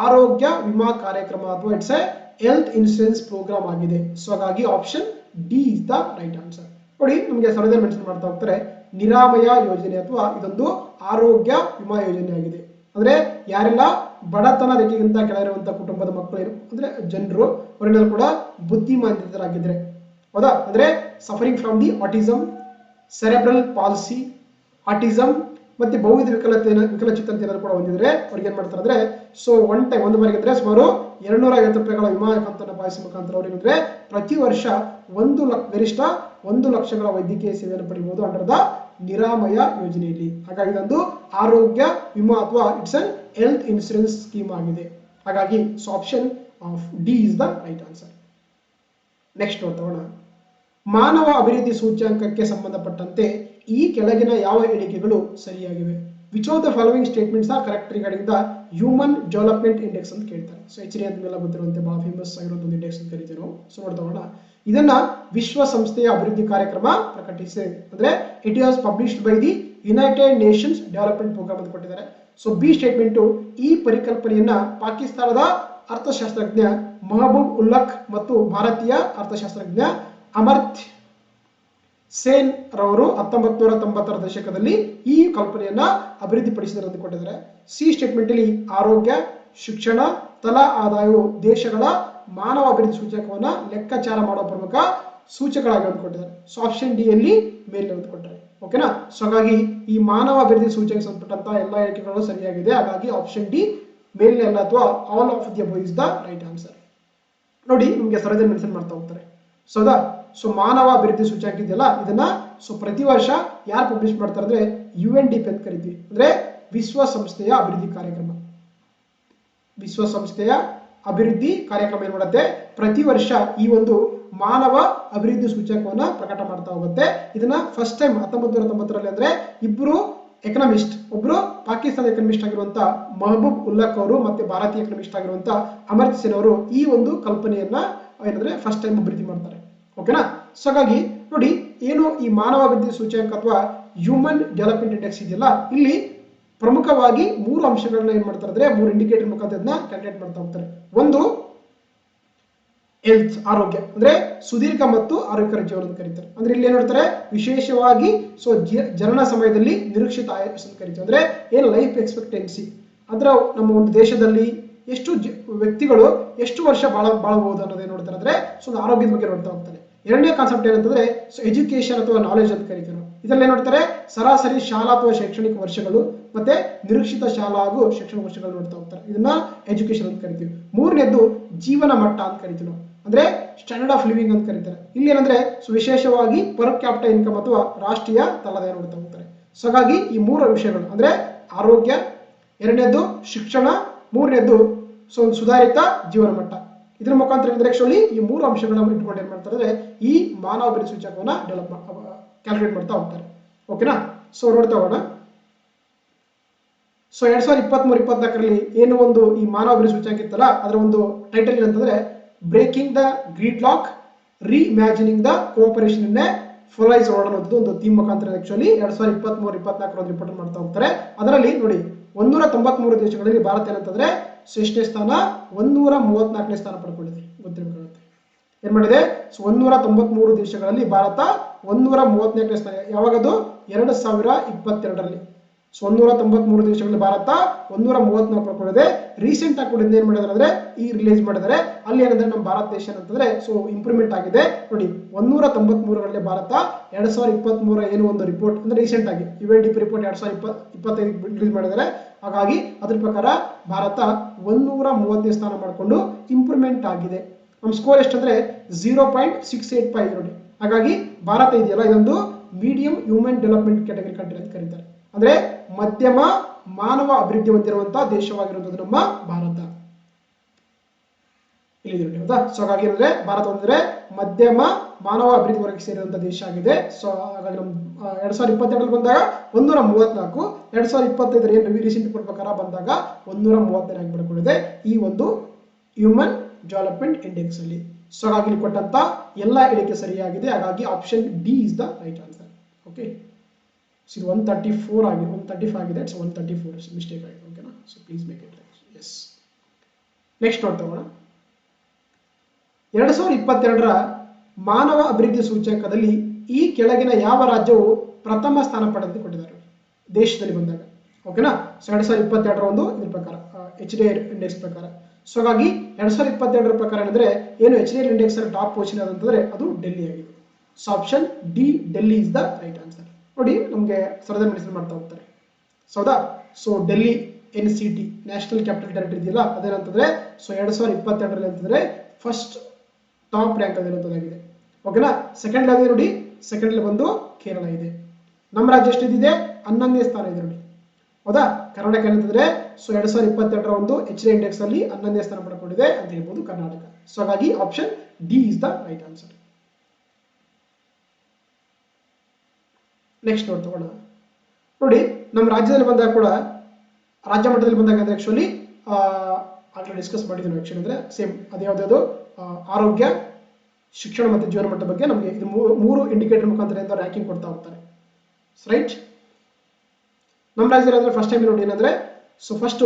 ಆರೋಗ್ಯ ವಿಮಾ ಕಾರ್ಯಕ್ರಮ ಅಥವಾ it's a health insurance program ಆಗಿದೆ. ಸೊ ಹಾಗಾಗಿ option D is the right answer. ನೋಡಿ ನಮಗೆ ಸರ್ವದಲ್ಲಿ ಮೆನ್ಷನ್ ಮಾಡ್ತಾ ಹೋಗ್ತಾರೆ ನಿರಾಮಯ ಯೋಜನೆ ಅಥವಾ ಇದೊಂದು ಆರೋಗ್ಯ ವಿಮಾ ಯೋಜನೆ ಆಗಿದೆ. ಅಂದ್ರೆ ಯಾರೆಲ್ಲ ಬಡತನ ರೇಖೆಗಿಂತ ಕೆಳಗಿರುವಂತಹ ಕುಟುಂಬದ ಮಕ್ಕಳು ಅಂದ್ರೆ ಜನರು ಅವರೆಲ್ಲರೂ ಕೂಡ ಬುದ್ಧಿಮಾಂದ್ಯರಾಗಿದ್ರೆ ಹೌದಾ, ಅಂದ್ರೆ suffering from the autism, cerebral policy, autism ಮತ್ತೆ ಬಹುವಿಧ ವಿಕಲಚೇತನತೆ ಏನಾದ್ರು ಕೂಡ ಹೊಂದಿದ್ರೆ ಅವ್ರಿಗೆ ಏನ್ ಮಾಡ್ತಾರೆ ಅಂದ್ರೆ ಸೊ ಒಂದು ಬಾರಿಗೆ ಅಂದ್ರೆ ಸುಮಾರು 250 ರೂಪಾಯಿಗಳ ವಿಮಾ ಕಂತನ್ನು ಪಾವತಿಸುವ ಮುಖಾಂತರ ಅವ್ರಿಗೆ ಅಂದ್ರೆ ಪ್ರತಿ ವರ್ಷ ಗರಿಷ್ಠ 1 ಲಕ್ಷಗಳ ವೈದ್ಯಕೀಯ ಸೇವೆಯನ್ನು ಪಡೆಯಬಹುದು ಅಂಡರ್ ದ ನಿರಾಮಯ ಯೋಜನೆಯಲ್ಲಿ. ಹಾಗಾಗಿ ಇದೊಂದು ಆರೋಗ್ಯ ವಿಮಾ ಅಥವಾ it's an health insurance scheme ಆಗಿದೆ. ಹಾಗಾಗಿ so option of D is the right answer. Next ನೋಡ್ತೋಣ, ಮಾನವ ಅಭಿವೃದ್ಧಿ ಸೂಚ್ಯಂಕಕ್ಕೆ ಸಂಬಂಧಪಟ್ಟಂತೆ ಈ ಕೆಳಗಿನ ಯಾವ ಹೇಳಿಕೆಗಳು ಸರಿಯಾಗಿವೆ? Which of the following statements are correct regarding the human development index ಅಂತ ಕೇಳ್ತಾರೆ. ಸೊ HDI ಅಂತೆಲ್ಲ ಗೊತ್ತಿರುವಂತೆ ಬಹಳ ಫೇಮಸ್ ಆಗಿರುವಂತ ಒಂದು ಇಂಡೆಕ್ಸ್ ಅಂತ ಕರಿತೀವಿ ನಾವು. ಸೊ ನೋಡ್ತೋಣ, ಇದನ್ನ ವಿಶ್ವಸಂಸ್ಥೆಯ ಅಭಿವೃದ್ಧಿ ಕಾರ್ಯಕ್ರಮ ಪ್ರಕಟಿಸಿದೆ. ಅಂದ್ರೆ it was published by the United Nations Development Programme ಅಂತ ಕೊಟ್ಟಿದ್ದಾರೆ. ಸೊ ಬಿ ಸ್ಟೇಟ್ಮೆಂಟ್ ಈ ಪರಿಕಲ್ಪನೆಯನ್ನ ಪಾಕಿಸ್ತಾನದ ಅರ್ಥಶಾಸ್ತ್ರಜ್ಞ ಮಹಬೂಬ್ ಉಲ್ಲಖ್ ಮತ್ತು ಭಾರತೀಯ ಅರ್ಥಶಾಸ್ತ್ರಜ್ಞ ಅಮರ್ತ್ಯ ಸೇನ್ ರವರು 1990ರ ದಶಕದಲ್ಲಿ ಈ ಕಲ್ಪನೆಯನ್ನ ಅಭಿವೃದ್ಧಿಪಡಿಸಿದರು ಅಂತ ಕೊಟ್ಟಿದ್ದಾರೆ. ಸಿ ಸ್ಟೇಟ್ಮೆಂಟ್ ಅಲ್ಲಿ ಆರೋಗ್ಯ, ಶಿಕ್ಷಣ, ತಲಾ ಆದಾಯವು ದೇಶಗಳ ಮಾನವ ಅಭಿವೃದ್ಧಿ ಸೂಚಕವನ್ನ ಲೆಕ್ಕಾಚಾರ ಮಾಡುವ ಪ್ರಮುಖ ಸೂಚಕಗಳಾಗಿ ಕೊಟ್ಟಿದ್ದಾರೆ. ಸೊ ಆಪ್ಷನ್ ಡಿ ಅಲ್ಲಿ ಮೇಲೆ ಕೊಟ್ಟಿದ್ದಾರೆ. ಓಕೆನಾ. ಸೊ ಹಾಗಾಗಿ ಈ ಮಾನವ ಅಭಿವೃದ್ಧಿ ಸೂಚಕ ಸಂಬಂಧಪಟ್ಟಂತ ಎಲ್ಲ ಹೇಳಿಕೆಗಳು ಸರಿಯಾಗಿದೆ. ಹಾಗಾಗಿ ಆಪ್ಷನ್ ಡಿ ಮೇಲೆ ಅಲ್ಲ ಅಥವಾ all of the above is the right answer. ನೋಡಿ ನಿಮಗೆ ಸರದಿ ಮೆನ್ಷನ್ ಮಾಡ್ತಾ ಹೋಗ್ತಾರೆ. ಸೌದಾ. ಸೊ ಮಾನವ ಅಭಿವೃದ್ಧಿ ಸೂಚ್ಯಂಕ ಇದೆಯಲ್ಲ ಇದನ್ನ ಸೊ ಪ್ರತಿ ವರ್ಷ ಯಾರು ಪಬ್ಲಿಷ್ ಮಾಡ್ತಾರೆ ಅಂದ್ರೆ UNDP ಅಂತ ಕರಿತೀವಿ. ಅಂದ್ರೆ ವಿಶ್ವಸಂಸ್ಥೆಯ ಅಭಿವೃದ್ಧಿ ಕಾರ್ಯಕ್ರಮ. ವಿಶ್ವಸಂಸ್ಥೆಯ ಅಭಿವೃದ್ಧಿ ಕಾರ್ಯಕ್ರಮ ಏನ್ ಮಾಡುತ್ತೆ ಪ್ರತಿ ವರ್ಷ ಈ ಒಂದು ಮಾನವ ಅಭಿವೃದ್ಧಿ ಸೂಚ್ಯಂಕವನ್ನ ಪ್ರಕಟ ಮಾಡ್ತಾ ಹೋಗುತ್ತೆ. ಇದನ್ನ ಫಸ್ಟ್ ಟೈಮ್ 1990ರಲ್ಲಿ ಅಂದ್ರೆ ಇಬ್ಬರು ಎಕನಾಮಿಸ್ಟ್, ಒಬ್ರು ಪಾಕಿಸ್ತಾನ ಎಕನಾಮಿಸ್ಟ್ ಆಗಿರುವಂತ ಮಹಬೂಬ್ ಉಲ್ಲಖ್ ಅವರು ಮತ್ತೆ ಭಾರತೀಯ ಎಕನಾಮಿಸ್ಟ್ ಆಗಿರುವಂತ ಅಮರ್ತ್ಯ ಸೇನ್ ಅವರು ಈ ಒಂದು ಕಲ್ಪನೆಯನ್ನ ಏನಂದ್ರೆ ಫಸ್ಟ್ ಟೈಮ್ ಅಭಿವೃದ್ಧಿ ಮಾಡ್ತಾರೆ. ಓಕೆನಾ. ಸೊ ಹಾಗಾಗಿ ನೋಡಿ ಏನು ಈ ಮಾನವ ಅಭಿವೃದ್ಧಿ ಸೂಚ್ಯಂಕ ಅಥವಾ ಹ್ಯೂಮನ್ ಡೆವಲಪ್ಮೆಂಟ್ ಇಂಡೆಕ್ಸ್ ಇದೆಯಲ್ಲ ಇಲ್ಲಿ ಪ್ರಮುಖವಾಗಿ 3 ಅಂಶಗಳನ್ನ ಏನ್ ಮಾಡ್ತಾರೆ ಅಂದ್ರೆ 3 ಇಂಡಿಕೇಟರ್ ಮುಖಾಂತರ ಇದನ್ನ ಕ್ಯಾಲ್ಕುಲೇಟ್ ಮಾಡ್ತಾ ಹೋಗ್ತಾರೆ. ಒಂದು ಹೆಲ್ತ್ ಆರೋಗ್ಯ ಅಂದ್ರೆ ಸುದೀರ್ಘ ಮತ್ತು ಆರೋಗ್ಯಕರ ಜೀವನ ಅಂತ ಕರೀತಾರೆ. ಅಂದ್ರೆ ಇಲ್ಲಿ ಏನ್ ಹೇಳ್ತಾರೆ ವಿಶೇಷವಾಗಿ ಸೊ ಜನನ ಸಮಯದಲ್ಲಿ ನಿರೀಕ್ಷಿತ ಆಯುಷ್ ಅಂತ ಕರೀತಾರೆ. ಅಂದ್ರೆ ಏನು ಲೈಫ್ ಎಕ್ಸ್ಪೆಕ್ಟೆನ್ಸಿ ಅಂದ್ರೆ ನಮ್ಮ ಒಂದು ದೇಶದಲ್ಲಿ ಎಷ್ಟು ವ್ಯಕ್ತಿಗಳು ಎಷ್ಟು ವರ್ಷ ಬಾಳಬಹುದು ಅನ್ನೋದೇನು ನೋಡ್ತಾರೆ ಅಂದ್ರೆ ಸೊ ಆರೋಗ್ಯದ ಬಗ್ಗೆ ನೋಡ್ತಾ ಹೋಗ್ತಾರೆ. ಎರಡನೇ ಕಾನ್ಸೆಪ್ಟ್ ಏನಂತಂದ್ರೆ ಸೊ ಎಜುಕೇಶನ್ ಅಥವಾ ನಾಲೆಜ್ ಅಂತ ಕರೀತಾರೆ. ಇದರಲ್ಲಿ ಏನ್ ನೋಡ್ತಾರೆ ಸರಾಸರಿ ಶಾಲಾ ಅಥವಾ ಶೈಕ್ಷಣಿಕ ವರ್ಷಗಳು ಮತ್ತೆ ನಿರೀಕ್ಷಿತ ಶಾಲಾ ಹಾಗೂ ಶೈಕ್ಷಣಿಕ ವರ್ಷಗಳು ನೋಡ್ತಾ ಹೋಗ್ತಾರೆ. ಇದನ್ನ ಎಜುಕೇಶನ್ ಅಂತ ಕರಿತೀವಿ. ಮೂರನೇದ್ದು ಜೀವನ ಮಟ್ಟ ಅಂತ ಕರಿತೀವಿ ನಾವು, ಅಂದ್ರೆ ಸ್ಟ್ಯಾಂಡರ್ಡ್ ಆಫ್ ಲಿವಿಂಗ್ ಅಂತ ಕರೀತಾರೆ. ಇಲ್ಲಿ ಏನಂದ್ರೆ ವಿಶೇಷವಾಗಿ ಪರ್ ಕ್ಯಾಪಿಟಲ್ ಇನ್ಕಮ್ ಅಥವಾ ರಾಷ್ಟ್ರೀಯ ತಲಾದಾಯ ನೋಡ್ತಾ ಹೋಗ್ತಾರೆ. ಸೊ ಹಾಗಾಗಿ ಈ ಮೂರು ವಿಷಯಗಳು ಅಂದ್ರೆ ಆರೋಗ್ಯ, ಎರಡನೇದ್ದು ಶಿಕ್ಷಣ, ಮೂರನೇದ್ದು ಸೊ ಒಂದು ಸುಧಾರಿತ ಜೀವನ ಮಟ್ಟ. ಇದ್ರ ಮುಖಾಂತರ ಆಕ್ಚುಲಿ ಈ ಮೂರು ಅಂಶಗಳನ್ನ ಇಟ್ಕೊಂಡು ಏನ್ ಮಾಡ್ತಾರೆ ಅಂದ್ರೆ ಈ ಮಾನವ ಅಭಿವೃದ್ಧಿ ಸೂಚ್ಯಂಕವನ್ನ ಕ್ಯಾಲ್ಕುಲೇಟ್ ಮಾಡ್ತಾ ಹೋಗ್ತಾರೆ. ಓಕೆನಾ? ಸೊ ನೋಡ್ತಾ ಹೋಗೋಣ. ಸೊ 2023-24ರಲ್ಲಿ ಏನು ಒಂದು ಈ ಮಾನವ ಅಭಿವೃದ್ಧಿ ಸೂಚ್ಯಂಕ ಇತ್ತಲ್ಲ ಅದರ ಒಂದು ಟೈಟಲ್ ಏನಂತಂದ್ರೆ breaking the gridlock reimagining the cooperation in a polarised world ಅನ್ನೋದು ಒಂದು ಥೀಮ್ ಮುಖಾಂತರ ಆಕ್ಚುಲಿ 2023-24 ರಿಪೋರ್ಟ್ ಮಾಡ್ತಾ ಹೋಗ್ತಾರೆ. ಅದರಲ್ಲಿ ನೋಡಿ 193 ದೇಶಗಳಲ್ಲಿ ಭಾರತ ಏನಂತಂದ್ರೆ ಎಷ್ಟನೇ ಸ್ಥಾನ 134ನೇ ಸ್ಥಾನ ಪಡ್ಕೊಂಡಿದೆ. ಗೊತ್ತಿರಬೇಕಾಗುತ್ತೆ ಏನ್ ಮಾಡಿದೆ. ಸೊ 193 ದೇಶಗಳಲ್ಲಿ ಭಾರತ 134ನೇ ಸ್ಥಾನ. ಯಾವಾಗದು 2022ರಲ್ಲಿ. ಸೊ 193 ದೇಶಗಳಲ್ಲಿ ಭಾರತ 134 ಪಡ್ಕೊಂಡಿದೆ. ರೀಸೆಂಟ್ ಆಗಿ ಕೂಡ ಏನ್ ಮಾಡಿದಾರೆ ಅಂದ್ರೆ ಈ ರಿಲೀಸ್ ಮಾಡಿದರೆ ಅಲ್ಲಿ ಏನಂದ್ರೆ ನಮ್ಮ ಭಾರತ ದೇಶ ಅಂತಂದ್ರೆ ಸೊ ಇಂಪ್ರೂವ್ಮೆಂಟ್ ಆಗಿದೆ. ನೋಡಿ 193ರಲ್ಲಿ ಭಾರತ 2023 ಏನು ಒಂದು ರಿಪೋರ್ಟ್ ಅಂದ್ರೆ ರೀಸೆಂಟ್ ಆಗಿ UNDP ರಿಪೋರ್ಟ್ 2025 ರಿಲೀಸ್ ಮಾಡಿದ್ದಾರೆ. ಹಾಗಾಗಿ ಅದ್ರ ಪ್ರಕಾರ ಭಾರತ 130ನೇ ಸ್ಥಾನ ಮಾಡಿಕೊಂಡು ಇಂಪ್ರೂವ್ಮೆಂಟ್ ಆಗಿದೆ. ನಮ್ಮ ಸ್ಕೋರ್ ಎಷ್ಟಂದ್ರೆ 0.685 ನೋಡಿ. ಹಾಗಾಗಿ ಭಾರತ ಇದೆಯಲ್ಲ ಇದೊಂದು medium human development category country ಅಂತ ಕರೀತಾರೆ. ಅಂದ್ರೆ ಮಧ್ಯಮ ಮಾನವ ಅಭಿವೃದ್ಧಿ ಹೊಂದಿರುವಂತಹ ದೇಶವಾಗಿರುವಂತದ್ದು ನಮ್ಮ ಭಾರತ. ಇಲ್ಲಿ ಹೌದಾ? ಸೊ ಹಾಗಾಗಿ ಅಂದ್ರೆ ಭಾರತ ಅಂದ್ರೆ ಮಧ್ಯಮ ಮಾನವ ಅಭಿವೃದ್ಧಿ ವರ್ಗಕ್ಕೆ ಸೇರಿರುವಂತಹ ದೇಶ ಆಗಿದೆ. ಸೊ ಹಾಗಾಗಿ ನಮ್ಮ 2022 ಬಂದಾಗ 134, 2025 ಏನು ರೀಸೆಂಟ್ ರಿಪೋರ್ಟ್ ಪ್ರಕಾರ ಬಂದಾಗ 130 ರ್ಯಾಂಕ್ ಪಡ್ಕೊಂಡಿದೆ ಈ ಒಂದು ಹ್ಯೂಮನ್ ಡೆವಲಪ್ಮೆಂಟ್ ಇಂಡೆಕ್ಸ್ ಅಲ್ಲಿ. ಸೊ ಹಾಗಾಗಿ ಇಲ್ಲಿ ಕೊಟ್ಟಂತ ಎಲ್ಲ ಹೇಳಿಕೆ ಸರಿಯಾಗಿದೆ. ಹಾಗಾಗಿ option D is the right answer. Okay, ಇದು 134 ಆಗಿದೆ, 135 ಆಗಿದೆ. ಇಟ್ಸ್ 134 ಮಿಸ್ಟೇಕ್ ಆಗಿದೆ. ಓಕೆನಾ? So please make it right. Yes, next ನೋಡ್ತಾ ಹೋಗೋಣ. 2022ರ ಮಾನವ ಅಭಿವೃದ್ಧಿ ಸೂಚ್ಯಂಕದಲ್ಲಿ ಈ ಕೆಳಗಿನ ಯಾವ ರಾಜ್ಯವು ಪ್ರಥಮ ಸ್ಥಾನ ಪಡೆದು ಕೊಟ್ಟಿದ್ದಾರೆ ದೇಶದಲ್ಲಿ ಬಂದಾಗ. ಓಕೆನಾ? ಸೊ 2022ರ ಒಂದು ಇದ್ರ ಪ್ರಕಾರ HDI ಇಂಡೆಕ್ಸ್ ಪ್ರಕಾರ. ಸೊ ಹಾಗಾಗಿ 2022ರ ಪ್ರಕಾರ ಏನಂದ್ರೆ ಏನು HDI ಇಂಡೆಕ್ಸ್ ಟಾಪ್ ಪೊಸಿಷನ್ ಅಂತಂದ್ರೆ ಅದು ಡೆಲ್ಲಿ ಆಗಿದೆ. So option D Delhi is the right answer. ನೋಡಿ ನಮಗೆ ಸರದಿ ಮೆಡಿಸಿನ್ ಮಾಡ್ತಾ ಹೋಗ್ತಾರೆ. ಸೌದಾ? So Delhi NCT National Capital Territory ಇದೆಯಲ್ಲ ಅದೇನಂತಂದ್ರೆ ಸೊ 2022ರಲ್ಲಿ ಅಂತಂದ್ರೆ ಫಸ್ಟ್ ಟಾಪ್ ರ್ಯಾಂಕ್ ಆಗಿರುವಂತದ್ದಾಗಿದೆ. ಓಕೆನಾ? ಸೆಕೆಂಡ್ ಆಗಿದೆ ನೋಡಿ, ಸೆಕೆಂಡ್ ಅಲ್ಲಿ ಬಂದು ಕೇರಳ ಇದೆ. ನಮ್ಮ ರಾಜ್ಯ ಎಷ್ಟಿದೆ? 11ನೇ ಸ್ಥಾನ ಇದೆ ನೋಡಿ. ಹೌದಾ? ಕರ್ನಾಟಕ ಏನಂತಂದ್ರೆ ಸೊ 2022ರ ಒಂದು HDI ಇಂಡೆಕ್ಸ್ ಅಲ್ಲಿ 11ನೇ ಸ್ಥಾನ ಪಡ್ಕೊಂಡಿದೆ ಅಂತ ಹೇಳ್ಬೋದು ಕರ್ನಾಟಕ. ಸೊ ಹಾಗಾಗಿ option D is the right answer. Next ನೋಡ್ ತಗೋಣ. ನೋಡಿ ನಮ್ಮ ರಾಜ್ಯದಲ್ಲಿ ಬಂದಾಗ ಕೂಡ ರಾಜ್ಯ ಮಟ್ಟದಲ್ಲಿ ಬಂದಾಗ ಅಂದ್ರೆ ಆಕ್ಚುಲಿ ಆಗಲೇ ಡಿಸ್ಕಸ್ ಮಾಡಿದ್ವಿ ಆಕ್ಚುಲಿ ಅಂದ್ರೆ ಸೇಮ್ ಅದೇ ಯಾವ್ದು ಆರೋಗ್ಯ, ಶಿಕ್ಷಣ ಮತ್ತು ಜೀವನ ಮಟ್ಟ ಬಗ್ಗೆ ನಮಗೆ ಇದು ಮೂರು ಇಂಡಿಕೇಟರ್ ಮುಖಾಂತರ ರ್ಯಾಂಕಿಂಗ್ ಕೊಡ್ತಾ ಹೋಗ್ತಾರೆ. ರೈಟ್? ನಮ್ಮ ರಾಜ್ಯದಲ್ಲಿ ಅಂದ್ರೆ ಫಸ್ಟ್ ಟೈಮ್ ನೋಡಿ ಏನಂದ್ರೆ ಸೊ ಫಸ್ಟ್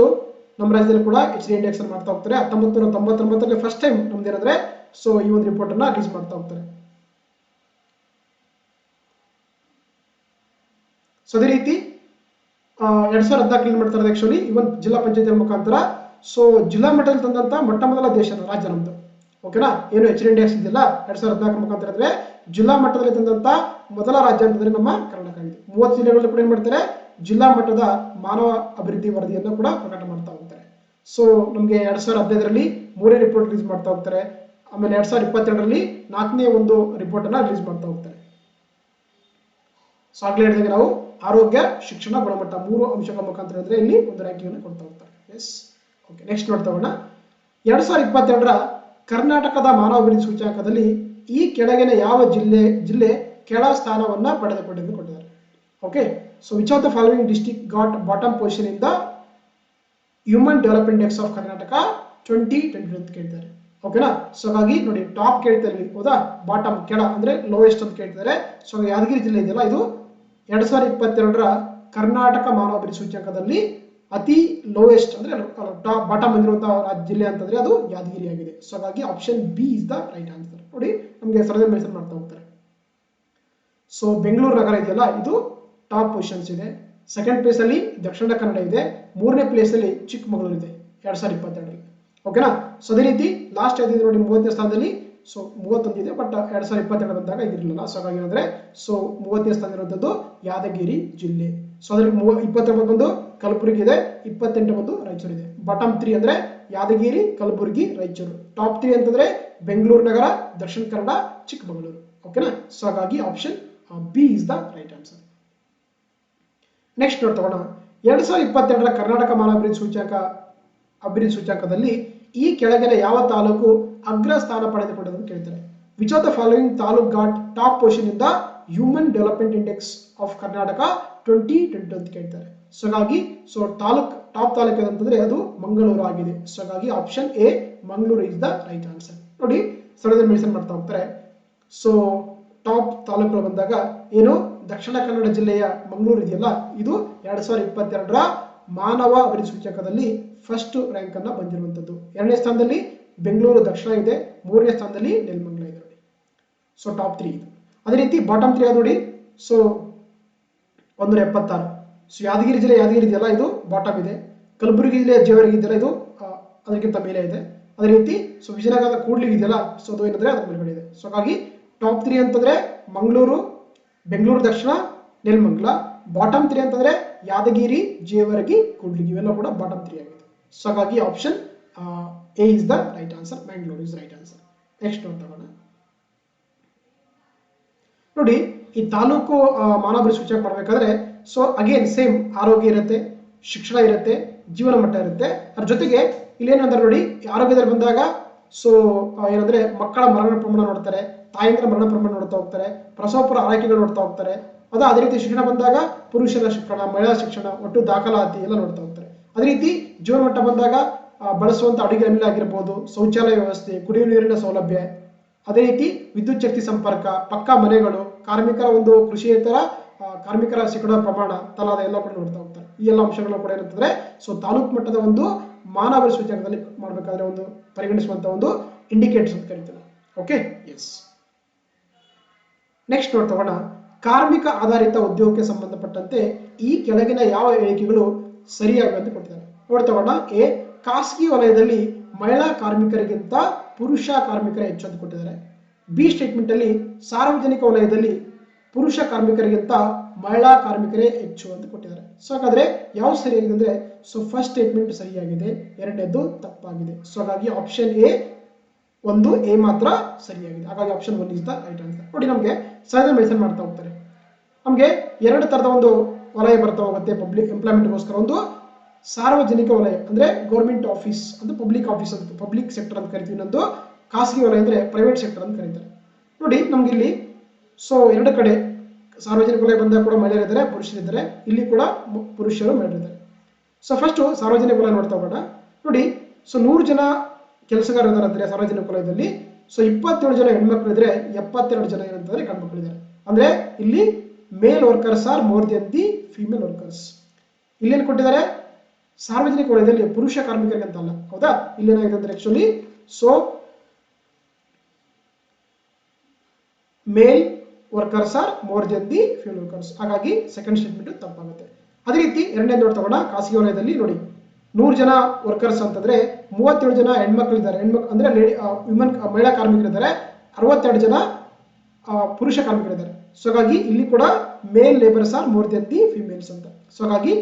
ನಮ್ಮ ರಾಜ್ಯದಲ್ಲಿ ಕೂಡ HDI ಇಂಡೆಕ್ಸ್ ಅನ್ನು ಮಾಡ್ತಾ ಹೋಗ್ತಾರೆ. 1999ರಲ್ಲಿ ಫಸ್ಟ್ ಟೈಮ್ ನಮ್ದು ಏನಂದ್ರೆ ಸೊ ಈ ಒಂದು ರಿಪೋರ್ಟ್ ಅನ್ನ ರಿಲೀಸ್ ಮಾಡ್ತಾ ಹೋಗ್ತಾರೆ. ಸೊ ಅದೇ ರೀತಿ 2014 ಏನ್ ಮಾಡ್ತಾರೆ ಆಕ್ಚುಲಿ ಇವನ್ ಜಿಲ್ಲಾ ಪಂಚಾಯತ್ ಮುಖಾಂತರ ಸೊ ಜಿಲ್ಲಾ ಮಟ್ಟದಲ್ಲಿ ತಂದಂತ ಮೊಟ್ಟ ಮೊದಲ ದೇಶ ರಾಜ್ಯ ನಮ್ದು. ಓಕೆನಾ? ಏನು HDI ಇಂಡೆಕ್ಸ್ ಇದೆಯಲ್ಲ 2014 ಮುಖಾಂತರ ಅಂದ್ರೆ ಜಿಲ್ಲಾ ಮಟ್ಟದಲ್ಲಿ ತಂದಂತ ಮೊದಲ ರಾಜ್ಯ ಅಂತಂದ್ರೆ ನಮ್ಮ ಕರ್ನಾಟಕ ಆಗಿದೆ. 30 ಜಿಲ್ಲೆಗಳಲ್ಲಿ ಕೂಡ ಏನ್ ಮಾಡ್ತಾರೆ ಜಿಲ್ಲಾ ಮಟ್ಟದ ಮಾನವ ಅಭಿವೃದ್ಧಿ ವರದಿಯನ್ನು ಕೂಡ ಪ್ರಕಟ ಮಾಡ್ತಾ ಹೋಗ್ತಾರೆ. ಸೊ ನಮಗೆ 2015ರಲ್ಲಿ 3ನೇ ರಿಪೋರ್ಟ್ ರಿಲೀಸ್ ಮಾಡ್ತಾ ಹೋಗ್ತಾರೆ. ಆಮೇಲೆ 2022ರಲ್ಲಿ 4ನೇ ಒಂದು ರಿಪೋರ್ಟ್ ಅನ್ನ ರಿಲೀಸ್ ಮಾಡ್ತಾ ಹೋಗ್ತಾರೆ. ಸೊ ಆಗ್ಲೇ ಹೇಳಿದಾಗ ನಾವು ಆರೋಗ್ಯ, ಶಿಕ್ಷಣ, ಗುಣಮಟ್ಟ ಮೂರು ಅಂಶಗಳ ಮುಖಾಂತರ ಅಂದ್ರೆ ಇಲ್ಲಿ ಒಂದು ರ್ಯಾಂಕಿಂಗ್ ಅನ್ನು ಕೊಡ್ತಾ ಹೋಗ್ತಾರೆ. S, okay. ನೆಕ್ಸ್ಟ್ ನೋಡ್ತಾ ಹೋಗೋಣ. 2022ರ ಕರ್ನಾಟಕದ ಮಾನವ ಅಭಿವೃದ್ಧಿ ಸೂಚ್ಯಂಕದಲ್ಲಿ ಈ ಕೆಳಗಿನ ಯಾವ ಜಿಲ್ಲೆ ಕೆಳ ಸ್ಥಾನವನ್ನ ಪಡೆದುಕೊಂಡಿದ್ದು ಕೊಟ್ಟಿದ್ದಾರೆ. Okay, so which of the following district got bottom position in the human development index of Karnataka 2022 ಅಂತ ಕೇಳ್ತಾರೆ. ಓಕೆನಾ? ಸೊ ಹಾಗಾಗಿ ನೋಡಿ ಟಾಪ್ ಕೇಳ್ತಾರೆ ಹೌದಾ, ಬಾಟಮ್ ಕೆಳ ಅಂದ್ರೆ ಲೋಯೆಸ್ಟ್ ಅಂತ ಕೇಳ್ತಾರೆ. ಸೊ ಯಾದಗಿರಿ ಜಿಲ್ಲೆ ಇದೆಯಲ್ಲ ಇದು 2022ರ ಕರ್ನಾಟಕ ಮಾನವ ಅಭಿವೃದ್ಧಿ ಸೂಚ್ಯಂಕದಲ್ಲಿ ಅತಿ ಲೋಯೆಸ್ಟ್ ಅಂದ್ರೆ ಟಾಪ್ ಬಾಟಮ್ ಬಂದಿರುವಂತಹ ಜಿಲ್ಲೆ ಅಂತಂದ್ರೆ ಅದು ಯಾದಗಿರಿ ಆಗಿದೆ. ಸೊ ಹಾಗಾಗಿ option B is the right answer. ನೋಡಿ ನಮಗೆ ಸರಳವಾಗಿ ಮೆನ್ಷನ್ ಮಾಡ್ತಾ ಹೋಗ್ತಾರೆ. ಸೊ ಬೆಂಗಳೂರು ನಗರ ಇದೆಯಲ್ಲ ಇದು ಟಾಪ್ ಪೊಸಿಷನ್ಸ್ ಇದೆ. ಸೆಕೆಂಡ್ ಪ್ಲೇಸ್ ಅಲ್ಲಿ ದಕ್ಷಿಣ ಕನ್ನಡ ಇದೆ. ಮೂರನೇ ಪ್ಲೇಸ್ ಅಲ್ಲಿ ಚಿಕ್ಕಮಗಳೂರು ಇದೆ 2022ರಲ್ಲಿ. ಓಕೆನಾ. ಸೊ ಅದೇ ರೀತಿ ಲಾಸ್ಟ್ ಆಗಿದೆ ನೋಡಿ 30ನೇ ಸ್ಥಾನದಲ್ಲಿ. ಸೊ 31 ಇದೆ, ಬಟ್ 2022 ಬಂದಾಗ ಇದಿರಲಿಲ್ಲ. ಸೊ ಹಾಗಾಗಿ ಏನಂದ್ರೆ ಸೊ 30ನೇ ಸ್ಥಾನ ಇರುವಂತದ್ದು ಯಾದಗಿರಿ ಜಿಲ್ಲೆ. ಸೊ ಅದ್ರಲ್ಲಿ 29 ಬಂದು ಕಲಬುರಗಿ ಇದೆ, 28 ಬಂದು ರಾಯಚೂರು ಇದೆ. ಬಾಟಮ್ 3 ಅಂದ್ರೆ ಯಾದಗಿರಿ, ಕಲಬುರಗಿ, ರಾಯಚೂರು. ಟಾಪ್ 3 ಅಂತಂದ್ರೆ ಬೆಂಗಳೂರು ನಗರ, ದಕ್ಷಿಣ ಕನ್ನಡ, ಚಿಕ್ಕಮಗಳೂರು. ಓಕೆನಾ. ಸೊ ಹಾಗಾಗಿ option B is the right answer. Next ನೋಡ್ತೋಣ. 2022ರ ಕರ್ನಾಟಕ ಮಾನವಾಭಿವೃದ್ಧಿ ಸೂಚ್ಯಂಕದಲ್ಲಿ ಈ ಕೆಳಗಿನ ಯಾವ ತಾಲೂಕು ಅಗ್ರ ಸ್ಥಾನ ಪಡೆದುಕೊಂಡಿದೆ ಅಂತ ಕೇಳ್ತಾರೆ. Which of the following taluk got top position in the human development index of Karnataka 2020 ಅಂತ ಕೇಳ್ತಾರೆ. ಸೊ ಹಾಗಾಗಿ ಸೊ ಟಾಪ್ ತಾಲೂಕು ಅಂತಂದ್ರೆ ಅದು ಮಂಗಳೂರು ಆಗಿದೆ. ಸೊ ಹಾಗಾಗಿ option A Mangaluru is the right answer. ನೋಡಿ ಸರಳವಾಗಿ ಮೆನ್ಷನ್ ಮಾಡ್ತಾ ಹೋಗ್ತಾರೆ. ಸೊ ಟಾಪ್ ತಾಲೂಕುಗಳು ಬಂದಾಗ ಏನು ದಕ್ಷಿಣ ಕನ್ನಡ ಜಿಲ್ಲೆಯ ಮಂಗಳೂರು ಇದೆಯಲ್ಲ ಇದು 2022ರ ಮಾನವ ಅಭಿವೃದ್ಧಿ ಸೂಚ್ಯಂಕದಲ್ಲಿ ಫಸ್ಟ್ ರ್ಯಾಂಕ್ ಅನ್ನ ಬಂದಿರುವಂತದ್ದು. 2ನೇ ಸ್ಥಾನದಲ್ಲಿ ಬೆಂಗಳೂರು ದಕ್ಷಿಣ ಇದೆ, 3ನೇ ಸ್ಥಾನದಲ್ಲಿ ನೆಲಮಂಗಲ ಇದೆ ನೋಡಿ. ಸೊ ಟಾಪ್ 3 ಇದು. ಅದೇ ರೀತಿ ಬಾಟಮ್ 3 ನೋಡಿ. ಸೊ 176. ಸೊ ಯಾದಗಿರಿ ಇದೆಯಲ್ಲ ಇದು ಬಾಟಮ್ ಇದೆ. ಕಲಬುರಗಿ ಜಿಲ್ಲೆ ಜೇವರ್ಗಿ ಇದೆಯಲ್ಲ ಇದು ಅದಕ್ಕಿಂತ ಮೇಲೆ ಇದೆ. ಅದೇ ರೀತಿ ಸೊ ವಿಜಯನಗರದ ಕೂಡ್ಲಿಗಿ ಇದೆಯಲ್ಲ ಸೊ ಅದು ಏನಂದ್ರೆ ಅದ್ರ ಮೇಲ್ಗಡೆ ಇದೆ. ಸೊ ಹಾಗಾಗಿ ಟಾಪ್ 3 ಅಂತಂದ್ರೆ ಮಂಗಳೂರು, ಬೆಂಗಳೂರು ದಕ್ಷಿಣ, ನೆಲಮಂಗಲ. ಬಾಟಮ್ 3 ಅಂತಂದ್ರೆ ಯಾದಗಿರಿ, ಜೇವರ್ಗಿ, ಕೂಡ್ಲಿಗಿ ಇವೆಲ್ಲ ಕೂಡ ಬಾಟಮ್ 3 ಆಗಿದೆ. ಸೊ ಹಾಗಾಗಿ option A is the right answer. Mangalore is right answer. Next ನೋಡೋಣ. ನೋಡಿ ಈ ತಾಲೂಕು ಮಾನವಾಭಿವೃದ್ಧಿ ಸೂಚ್ಯಂಕ ಮಾಡಬೇಕಾದ್ರೆ ಸೊ ಅಗೇನ್ ಸೇಮ್ ಆರೋಗ್ಯ ಇರುತ್ತೆ, ಶಿಕ್ಷಣ ಇರುತ್ತೆ, ಜೀವನ ಮಟ್ಟ ಇರುತ್ತೆ. ಅದ್ರ ಜೊತೆಗೆ ಇಲ್ಲೇನಂದ್ರೆ ನೋಡಿ ಆರೋಗ್ಯದಲ್ಲಿ ಬಂದಾಗ ಸೊ ಏನಂದ್ರೆ ಮಕ್ಕಳ ಮರಣ ಪ್ರಮಾಣ ನೋಡ್ತಾರೆ, ತಾಯಂದ್ರ ಮರಣ ಪ್ರಮಾಣ ನೋಡ್ತಾ ಹೋಗ್ತಾರೆ, ಪ್ರಸವಪುರ ಆರೈಕೆಗಳು ನೋಡ್ತಾ ಹೋಗ್ತಾರೆ. ಅದೇ ರೀತಿ ಶಿಕ್ಷಣ ಬಂದಾಗ ಪುರುಷರ ಶಿಕ್ಷಣ, ಮಹಿಳಾ ಶಿಕ್ಷಣ, ಒಟ್ಟು ದಾಖಲಾತಿ ಎಲ್ಲ ನೋಡ್ತಾ ಹೋಗ್ತಾರೆ. ಅದೇ ರೀತಿ ಜೀವನ ಮಟ್ಟ ಬಂದಾಗ ಬಳಸುವಂತ ಅಡುಗೆ ಅನಿಲ ಆಗಿರ್ಬೋದು, ಶೌಚಾಲಯ ವ್ಯವಸ್ಥೆ, ಕುಡಿಯುವ ನೀರಿನ ಸೌಲಭ್ಯ, ಅದೇ ರೀತಿ ವಿದ್ಯುತ್ ಶಕ್ತಿ ಸಂಪರ್ಕ, ಪಕ್ಕಾ ಮನೆಗಳು, ಕಾರ್ಮಿಕರ ಒಂದು ಕೃಷಿಯೇತರ ಕಾರ್ಮಿಕರ ಶೇಕಡ ಪ್ರಮಾಣ, ತಲಾದ ಎಲ್ಲ ಕೂಡ ನೋಡ್ತಾ ಹೋಗ್ತಾರೆ. ಈ ಎಲ್ಲ ಅಂಶಗಳು ಕೂಡ ಏನಂತಂದ್ರೆ ಸೊ ತಾಲೂಕು ಮಟ್ಟದ ಒಂದು ಮಾನವ ಸೂಚ್ಯಂಕದಲ್ಲಿ ಮಾಡಬೇಕಾದ್ರೆ ಒಂದು ಪರಿಗಣಿಸುವಂತ ಒಂದು ಇಂಡಿಕೇಟರ್ಸ್ ಅಂತ ಕರಿತೀವಿ. Okay, yes. ನೆಕ್ಸ್ಟ್ ನೋಡ್ತೋಣ. ಕಾರ್ಮಿಕ ಆಧಾರಿತ ಉದ್ಯೋಗಕ್ಕೆ ಸಂಬಂಧಪಟ್ಟಂತೆ ಈ ಕೆಳಗಿನ ಯಾವ ಹೇಳಿಕೆಗಳು ಸರಿಯಾಗಿ ಅಂತ ಕೊಟ್ಟಿದ್ದಾರೆ. ನೋಡ್ತೋಣ. ಎ, ಖಾಸಗಿ ವಲಯದಲ್ಲಿ ಮಹಿಳಾ ಕಾರ್ಮಿಕರಿಗಿಂತ ಪುರುಷ ಕಾರ್ಮಿಕರೇ ಹೆಚ್ಚು ಅಂತ ಕೊಟ್ಟಿದ್ದಾರೆ. ಬಿ ಸ್ಟೇಟ್ಮೆಂಟ್ ಅಲ್ಲಿ ಸಾರ್ವಜನಿಕ ವಲಯದಲ್ಲಿ ಪುರುಷ ಕಾರ್ಮಿಕರಿಗಿಂತ ಮಹಿಳಾ ಕಾರ್ಮಿಕರೇ ಹೆಚ್ಚು ಅಂತ ಕೊಟ್ಟಿದ್ದಾರೆ. ಸೊ ಹಾಗಾದ್ರೆ ಯಾವ ಸರಿಯಾಗಿದೆ ಅಂದ್ರೆ ಸೊ ಫಸ್ಟ್ ಸ್ಟೇಟ್ಮೆಂಟ್ ಸರಿಯಾಗಿದೆ, ಎರಡನೇದು ತಪ್ಪಾಗಿದೆ. ಸೊ ಹಾಗಾಗಿ ಆಪ್ಷನ್ ಎ ಒಂದು ಎ ಮಾತ್ರ ಸರಿಯಾಗಿದೆ. ಹಾಗಾಗಿ option 1 is the right answer. ನೋಡಿ ನಮಗೆ ಸಹಜ ಮೆನ್ಷನ್ ಮಾಡ್ತಾ ಹೋಗ್ತಾರೆ. ನಮಗೆ ಎರಡು ತರದ ಒಂದು ವಲಯ ಬರ್ತಾ ಹೋಗುತ್ತೆ ಪಬ್ಲಿಕ್ ಎಂಪ್ಲಾಯ್ಮೆಂಟ್ಗೋಸ್ಕರ. ಒಂದು ಸಾರ್ವಜನಿಕ ವಲಯ ಅಂದ್ರೆ ಗೌರ್ಮೆಂಟ್ ಆಫೀಸ್ ಅಂತ ಪಬ್ಲಿಕ್ ಆಫೀಸ್ ಅಂತ ಪಬ್ಲಿಕ್ ಸೆಕ್ಟರ್ ಅಂತ ಕರಿತೀವಿ. ಇನ್ನೊಂದು ಖಾಸಗಿ ವಲಯ ಅಂದ್ರೆ ಪ್ರೈವೇಟ್ ಸೆಕ್ಟರ್ ಅಂತ ಕರೀತಾರೆ. ನೋಡಿ ನಮ್ಗೆ ಇಲ್ಲಿ ಸೊ ಎರಡು ಕಡೆ ಸಾರ್ವಜನಿಕ ವಲಯ ಬಂದಾಗ ಕೂಡ ಮಹಿಳೆಯರಿದ್ದಾರೆ, ಪುರುಷರಿದ್ದಾರೆ. ಇಲ್ಲಿ ಕೂಡ ಪುರುಷರು ಮಹಿಳೆಯರಿದ್ದಾರೆ. ಸೊ ಫಸ್ಟ್ ಸಾರ್ವಜನಿಕ ವಲಯ ನೋಡ್ತಾ ಹೋಗೋಣ. ನೋಡಿ ಸೊ 100 ಜನ ಕೆಲಸಗಾರರು ಇದ್ದಾರೆ ಸಾರ್ವಜನಿಕ ವಲಯದಲ್ಲಿ. ಸೊ 27 ಜನ ಹೆಣ್ಮಕ್ಳು ಇದ್ರೆ, 72 ಜನ ಏನಂತಂದ್ರೆ ಗಂಡು ಮಕ್ಕಳು ಇದ್ದಾರೆ. ಅಂದ್ರೆ ಇಲ್ಲಿ male workers are more than the female workers. ಇಲ್ಲೇನು ಕೊಟ್ಟಿದ್ದಾರೆ ಸಾರ್ವಜನಿಕ ವಲಯದಲ್ಲಿ ಪುರುಷ ಕಾರ್ಮಿಕರಿಗೆ ಅಂತ ಅಲ್ಲ, ಹೌದಾ? ಇಲ್ಲೇನಾಗಿದೆ ಅಂದ್ರೆ actually so mail workers are more than the female workers. ಹಾಗಾಗಿ ಸೆಕೆಂಡ್ ಸ್ಟೇಟ್ಮೆಂಟ್ ತಪ್ಪಾಗುತ್ತೆ. ಅದೇ ರೀತಿ ಎರಡನೇ ನೋಡ್ತಗೋಣ. ಖಾಸಗಿ ವಲಯದಲ್ಲಿ ನೋಡಿ 100 ಜನ ವರ್ಕರ್ಸ್ ಅಂತಂದ್ರೆ 37 ಜನ ಹೆಣ್ಮಕ್ಳು ಇದ್ದಾರೆ, ಅಂದ್ರೆ ವಿಮನ್ ಮಹಿಳಾ ಕಾರ್ಮಿಕರಿದ್ದಾರೆ, 62 ಜನ ಪುರುಷ ಕಾರ್ಮಿಕರಿದ್ದಾರೆ. ಸೊ ಹಾಗಾಗಿ ಇಲ್ಲಿ ಕೂಡ male labours are more than the females ಅಂತ. ಸೊ ಹಾಗಾಗಿ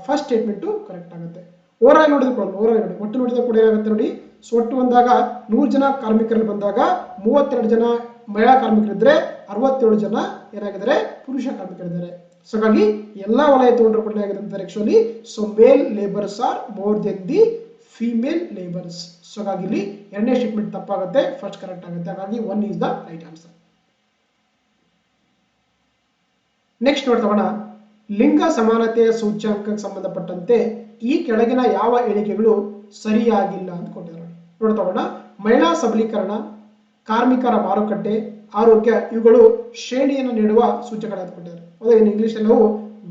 ಫಸ್ಟ್ ಸ್ಟೇಟ್ಮೆಂಟ್ ಕರೆಕ್ಟ್ ಆಗುತ್ತೆ. ಓವರಾಲ್ ನೋಡಿ ಒಟ್ಟು ನೋಡಿದ್ರೆ ಕೂಡ ಏನಾಗುತ್ತೆ ನೋಡಿ. ಸೊ ಒಟ್ಟು ಬಂದಾಗ 100 ಜನ ಕಾರ್ಮಿಕರಲ್ಲಿ ಬಂದಾಗ 32 ಜನ ಮಹಿಳಾ ಕಾರ್ಮಿಕರಿದ್ರೆ, 67 ಜನ ಏನಾಗಿದ್ದಾರೆ ಪುರುಷ ಕಾರ್ಮಿಕರಿದ್ದಾರೆ. ಸೊ ಹಾಗಾಗಿ ಎಲ್ಲಾ ವಲಯ ತಗೊಂಡ್ರು ಕೂಡ ಏನಾಗಿದೆ ಅಂತ actually so male labours are more than the female labours. So ಹಾಗಾಗಿ ಇಲ್ಲಿ ಎರಡನೇ ಸ್ಟೇಟ್ಮೆಂಟ್ ತಪ್ಪಾಗುತ್ತೆ, ಫಸ್ಟ್ ಕರೆಕ್ಟ್ ಆಗುತ್ತೆ. ಹಾಗಾಗಿ 1 is the right answer. Next ನೋಡ್ತಗೋಣ. ಲಿಂಗ ಸಮಾನತೆಯ ಸೂಚ್ಯಂಕಕ್ಕೆ ಸಂಬಂಧಪಟ್ಟಂತೆ ಈ ಕೆಳಗಿನ ಯಾವ ಹೇಳಿಕೆಗಳು ಸರಿಯಾಗಿಲ್ಲ ಅಂತ ಕೊಟ್ಟಿದ್ದಾರೆ. ನೋಡ್ತಗೋಣ. ಮಹಿಳಾ ಸಬಲೀಕರಣ, ಕಾರ್ಮಿಕರ ಮಾರುಕಟ್ಟೆ, ಆರೋಗ್ಯ ಇವುಗಳು ಶ್ರೇಣಿಯನ್ನು ನೀಡುವ ಸೂಚಕಗಳನ್ನು ಕೊಟ್ಟಿದ್ದಾರೆ. ಹೌದಾ? ಇನ್ ಇಂಗ್ಲಿಷ್ ನಾವು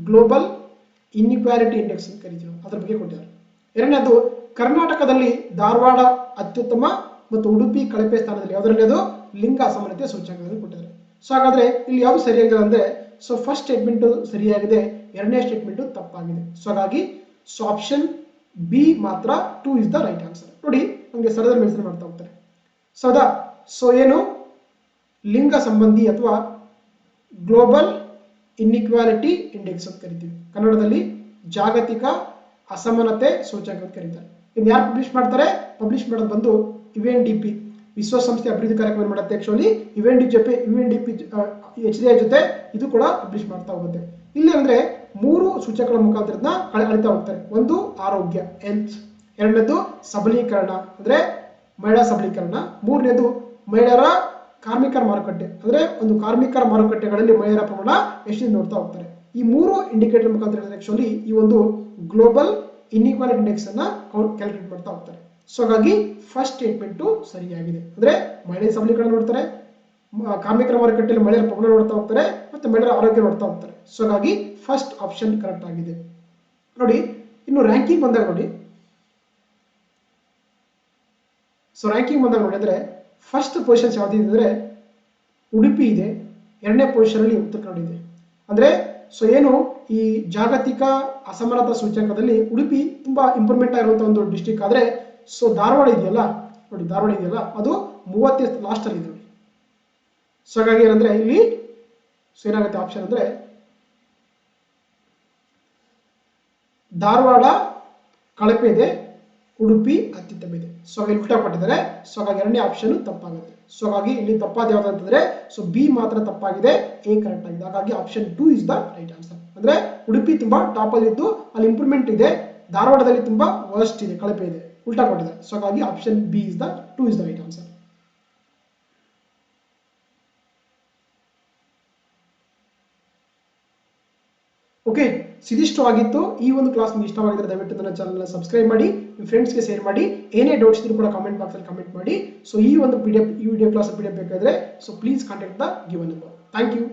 ಗ್ಲೋಬಲ್ ಇನ್ಇಕ್ವಾಲಿಟಿ ಇಂಡೆಕ್ಸ್ ಅಂತ ಕರಿತೀವಿ, ಅದ್ರ ಬಗ್ಗೆ ಕೊಟ್ಟಿದ್ದಾರೆ. ಎರಡನೇದು ಕರ್ನಾಟಕದಲ್ಲಿ ಧಾರವಾಡ ಅತ್ಯುತ್ತಮ ಮತ್ತು ಉಡುಪಿ ಕಳಪೆ ಸ್ಥಾನದಲ್ಲಿ, ಯಾವುದರಲ್ಲಿ ಅದು ಲಿಂಗ ಅಸಮಾನತೆ ಸೂಚ್ಯಂಕದಲ್ಲಿ ಕೊಟ್ಟಿದ್ದಾರೆ. ಸೊ ಹಾಗಾದ್ರೆ ಇಲ್ಲಿ ಯಾವುದು ಸರಿಯಾಗಿದೆ ಅಂದ್ರೆ ಸೊ ಫಸ್ಟ್ ಸ್ಟೇಟ್ಮೆಂಟ್ ಸರಿಯಾಗಿದೆ, ಎರಡನೇ ಸ್ಟೇಟ್ಮೆಂಟ್ ತಪ್ಪಾಗಿದೆ. ಸೊ ಹಾಗಾಗಿ ಸೊ ಆಪ್ಷನ್ ಬಿ ಮಾತ್ರ 2 ಇಸ್ ದ ರೈಟ್ ಆನ್ಸರ್. ನೋಡಿ ನಮಗೆ ಸರದಲ್ಲಿ ಮೆನ್ಷನ್ ಮಾಡ್ತಾ ಹೋಗ್ತಾರೆ. ಸೊ ಹೌದಾ, ಸೊ ಏನು ಲಿಂಗ ಸಂಬಂಧಿ ಅಥವಾ ಗ್ಲೋಬಲ್ ಇನ್ಇಕ್ವಾಲಿಟಿ ಇಂಡೆಕ್ಸ್ ಅಂತ ಕರಿತೀವಿ, ಕನ್ನಡದಲ್ಲಿ ಜಾಗತಿಕ ಅಸಮಾನತೆ ಸೂಚ್ಯಂಕ ಅಂತ ಕರೀತಾರೆ. ಇನ್ನು ಯಾರು ಪಬ್ಲಿಷ್ ಮಾಡ್ತಾರೆ? ಪಬ್ಲಿಷ್ ಮಾಡೋದು ಬಂದು UNDP, ವಿಶ್ವಸಂಸ್ಥೆ ಅಭಿವೃದ್ಧಿ ಕಾರ್ಯಕ್ರಮ ಮಾಡುತ್ತೆ. ಆಕ್ಚುಲಿ UNDP HDI ಜೊತೆ ಇದು ಕೂಡ ಪಬ್ಲಿಷ್ ಮಾಡ್ತಾ ಹೋಗುತ್ತೆ. ಇಲ್ಲಿ ಅಂದ್ರೆ 3 ಸೂಚಕಗಳ ಮುಖಾಂತರ ಅಳಿತಾ ಹೋಗ್ತಾರೆ. ಒಂದು ಆರೋಗ್ಯ ಹೆಲ್ತ್, ಎರಡನೇದು ಸಬಲೀಕರಣ ಅಂದ್ರೆ ಮಹಿಳಾ ಸಬಲೀಕರಣ, ಮೂರನೇದು ಮಹಿಳೆಯರ ಕಾರ್ಮಿಕರ ಮಾರುಕಟ್ಟೆ ಅಂದ್ರೆ ಒಂದು ಕಾರ್ಮಿಕರ ಮಾರುಕಟ್ಟೆಗಳಲ್ಲಿ ಮಹಿಳೆಯರ ಪ್ರಮಾಣ ಎಷ್ಟು ನೋಡ್ತಾ ಹೋಗ್ತಾರೆ. ಈ 3 ಇಂಡಿಕೇಟರ್ ಮುಖಾಂತರ ಆಕ್ಚುಲಿ ಈ ಒಂದು ಗ್ಲೋಬಲ್ ಇನ್ಇಕ್ವಾಲಿಟಿ ಇಂಡೆಕ್ಸ್ ಅನ್ನ ಕ್ಯಾಲ್ಕುಲೇಟ್ ಮಾಡ್ತಾ ಹೋಗ್ತಾರೆ. ಸೊ ಹಾಗಾಗಿ ಫಸ್ಟ್ ಸ್ಟೇಟ್ಮೆಂಟ್ ಸರಿಯಾಗಿದೆ, ಅಂದ್ರೆ ಮಹಿಳೆಯ ಸಬಲೀಕರಣ ನೋಡ್ತಾರೆ, ಕಾರ್ಮಿಕರ ಮಾರುಕಟ್ಟೆಯಲ್ಲಿ ಮಹಿಳೆಯರ ಪ್ರಮಾಣ ನೋಡ್ತಾ ಹೋಗ್ತಾರೆ, ಮತ್ತೆ ಮಹಿಳೆಯರ ಆರೋಗ್ಯ ನೋಡ್ತಾ ಹೋಗ್ತಾರೆ. ಸೊ ಹಾಗಾಗಿ ಫಸ್ಟ್ ಆಪ್ಷನ್ ಕರೆಕ್ಟ್ ಆಗಿದೆ. ನೋಡಿ ಇನ್ನು ರ್ಯಾಂಕಿಂಗ್ ಬಂದಾಗ ನೋಡಿ, ಸೊ ರ್ಯಾಂಕಿಂಗ್ ಬಂದಾಗ ನೋಡಿದ್ರೆ ಫಸ್ಟ್ ಪೊಸಿಷನ್ಸ್ ಯಾವ್ದಿದೆ ಅಂದ್ರೆ ಉಡುಪಿ ಇದೆ, ಎರಡನೇ ಪೊಸಿಷನ್ ಅಲ್ಲಿ ಉತ್ತರ ಕನ್ನಡ ಇದೆ. ಅಂದ್ರೆ ಸೊ ಏನು ಈ ಜಾಗತಿಕ ಅಸಮಾನತಾ ಸೂಚ್ಯಂಕದಲ್ಲಿ ಉಡುಪಿ ತುಂಬಾ ಇಂಪ್ರೂವ್ಮೆಂಟ್ ಆಗಿರುವಂತಹ ಒಂದು ಡಿಸ್ಟ್ರಿಕ್ಟ್ ಆದ್ರೆ ಸೊ ಧಾರವಾಡ ಇದೆಯಲ್ಲ ನೋಡಿ, ಧಾರವಾಡ ಇದೆಯಲ್ಲ ಅದು 30 ಲಾಸ್ಟ್ ಅಲ್ಲಿ ಇದೆ ನೋಡಿ. ಸೊ ಹಾಗಾಗಿ ಏನಂದ್ರೆ ಇಲ್ಲಿ ಸೊ ಏನಾಗುತ್ತೆ ಆಪ್ಷನ್ ಅಂದ್ರೆ ಧಾರವಾಡ ಕಳಪೆ ಇದೆ, ಉಡುಪಿ ಅತ್ಯುತ್ತಮ ಇದೆ. ಸೊ ಹಾಗೆ ಉಲ್ಟಾ ಕೊಟ್ಟಿದ್ದಾರೆ. ಸೊ ಹಾಗಾಗಿ ಎರಡನೇ ಆಪ್ಷನ್ ತಪ್ಪಾಗುತ್ತೆ. ಸೊ ಹಾಗಾಗಿ ಇಲ್ಲಿ ತಪ್ಪಾದ ಯಾವ್ದು ಅಂತಂದ್ರೆ ಸೊ ಬಿ ಮಾತ್ರ ತಪ್ಪಾಗಿದೆ, ಎ ಕರೆಕ್ಟ್ ಆಗಿದೆ. ಹಾಗಾಗಿ option 2 is the right answer. ಅಂದ್ರೆ ಉಡುಪಿ ತುಂಬಾ ಟಾಪ್ ಅಲ್ಲಿ ಇದ್ದು ಅಲ್ಲಿ ಇಂಪ್ರೂವ್ಮೆಂಟ್ ಇದೆ, ಧಾರವಾಡದಲ್ಲಿ ತುಂಬಾ ವರ್ಸ್ಟ್ ಇದೆ, ಕಳಪೆ ಇದೆ, ಉಲ್ಟಾ ಕೊಟ್ಟಿದ್ದಾರೆ. ಸೊ ಹಾಗಾಗಿ option B is the 2 is the right answer. Okay, ಇದಿಷ್ಟು ಆಗಿತ್ತು ಈ ಒಂದು ಕ್ಲಾಸ್. ನಿಮಗೆ ಇಷ್ಟವಾಗಿದ್ರೆ ದಯವಿಟ್ಟು ನನ್ನ ಚಾನಲ್ನ ಸಬ್ಸ್ಕ್ರೈಬ್ ಮಾಡಿ, ನಿಮ್ಮ ಫ್ರೆಂಡ್ಸ್ಗೆ ಶೇರ್ ಮಾಡಿ, ಏನೇ ಡೌಟ್ಸ್ ಇದ್ರೂ ಕೂಡ ಕಾಮೆಂಟ್ ಬಾಕ್ಸಲ್ಲಿ ಕಮೆಂಟ್ ಮಾಡಿ. ಸೊ ಈ ಒಂದು PDF ಈ ವಿಡಿಯೋ ಕ್ಲಾಸ್ PDF ಬೇಕಾದ್ರೆ so please contact the given number. Thank you.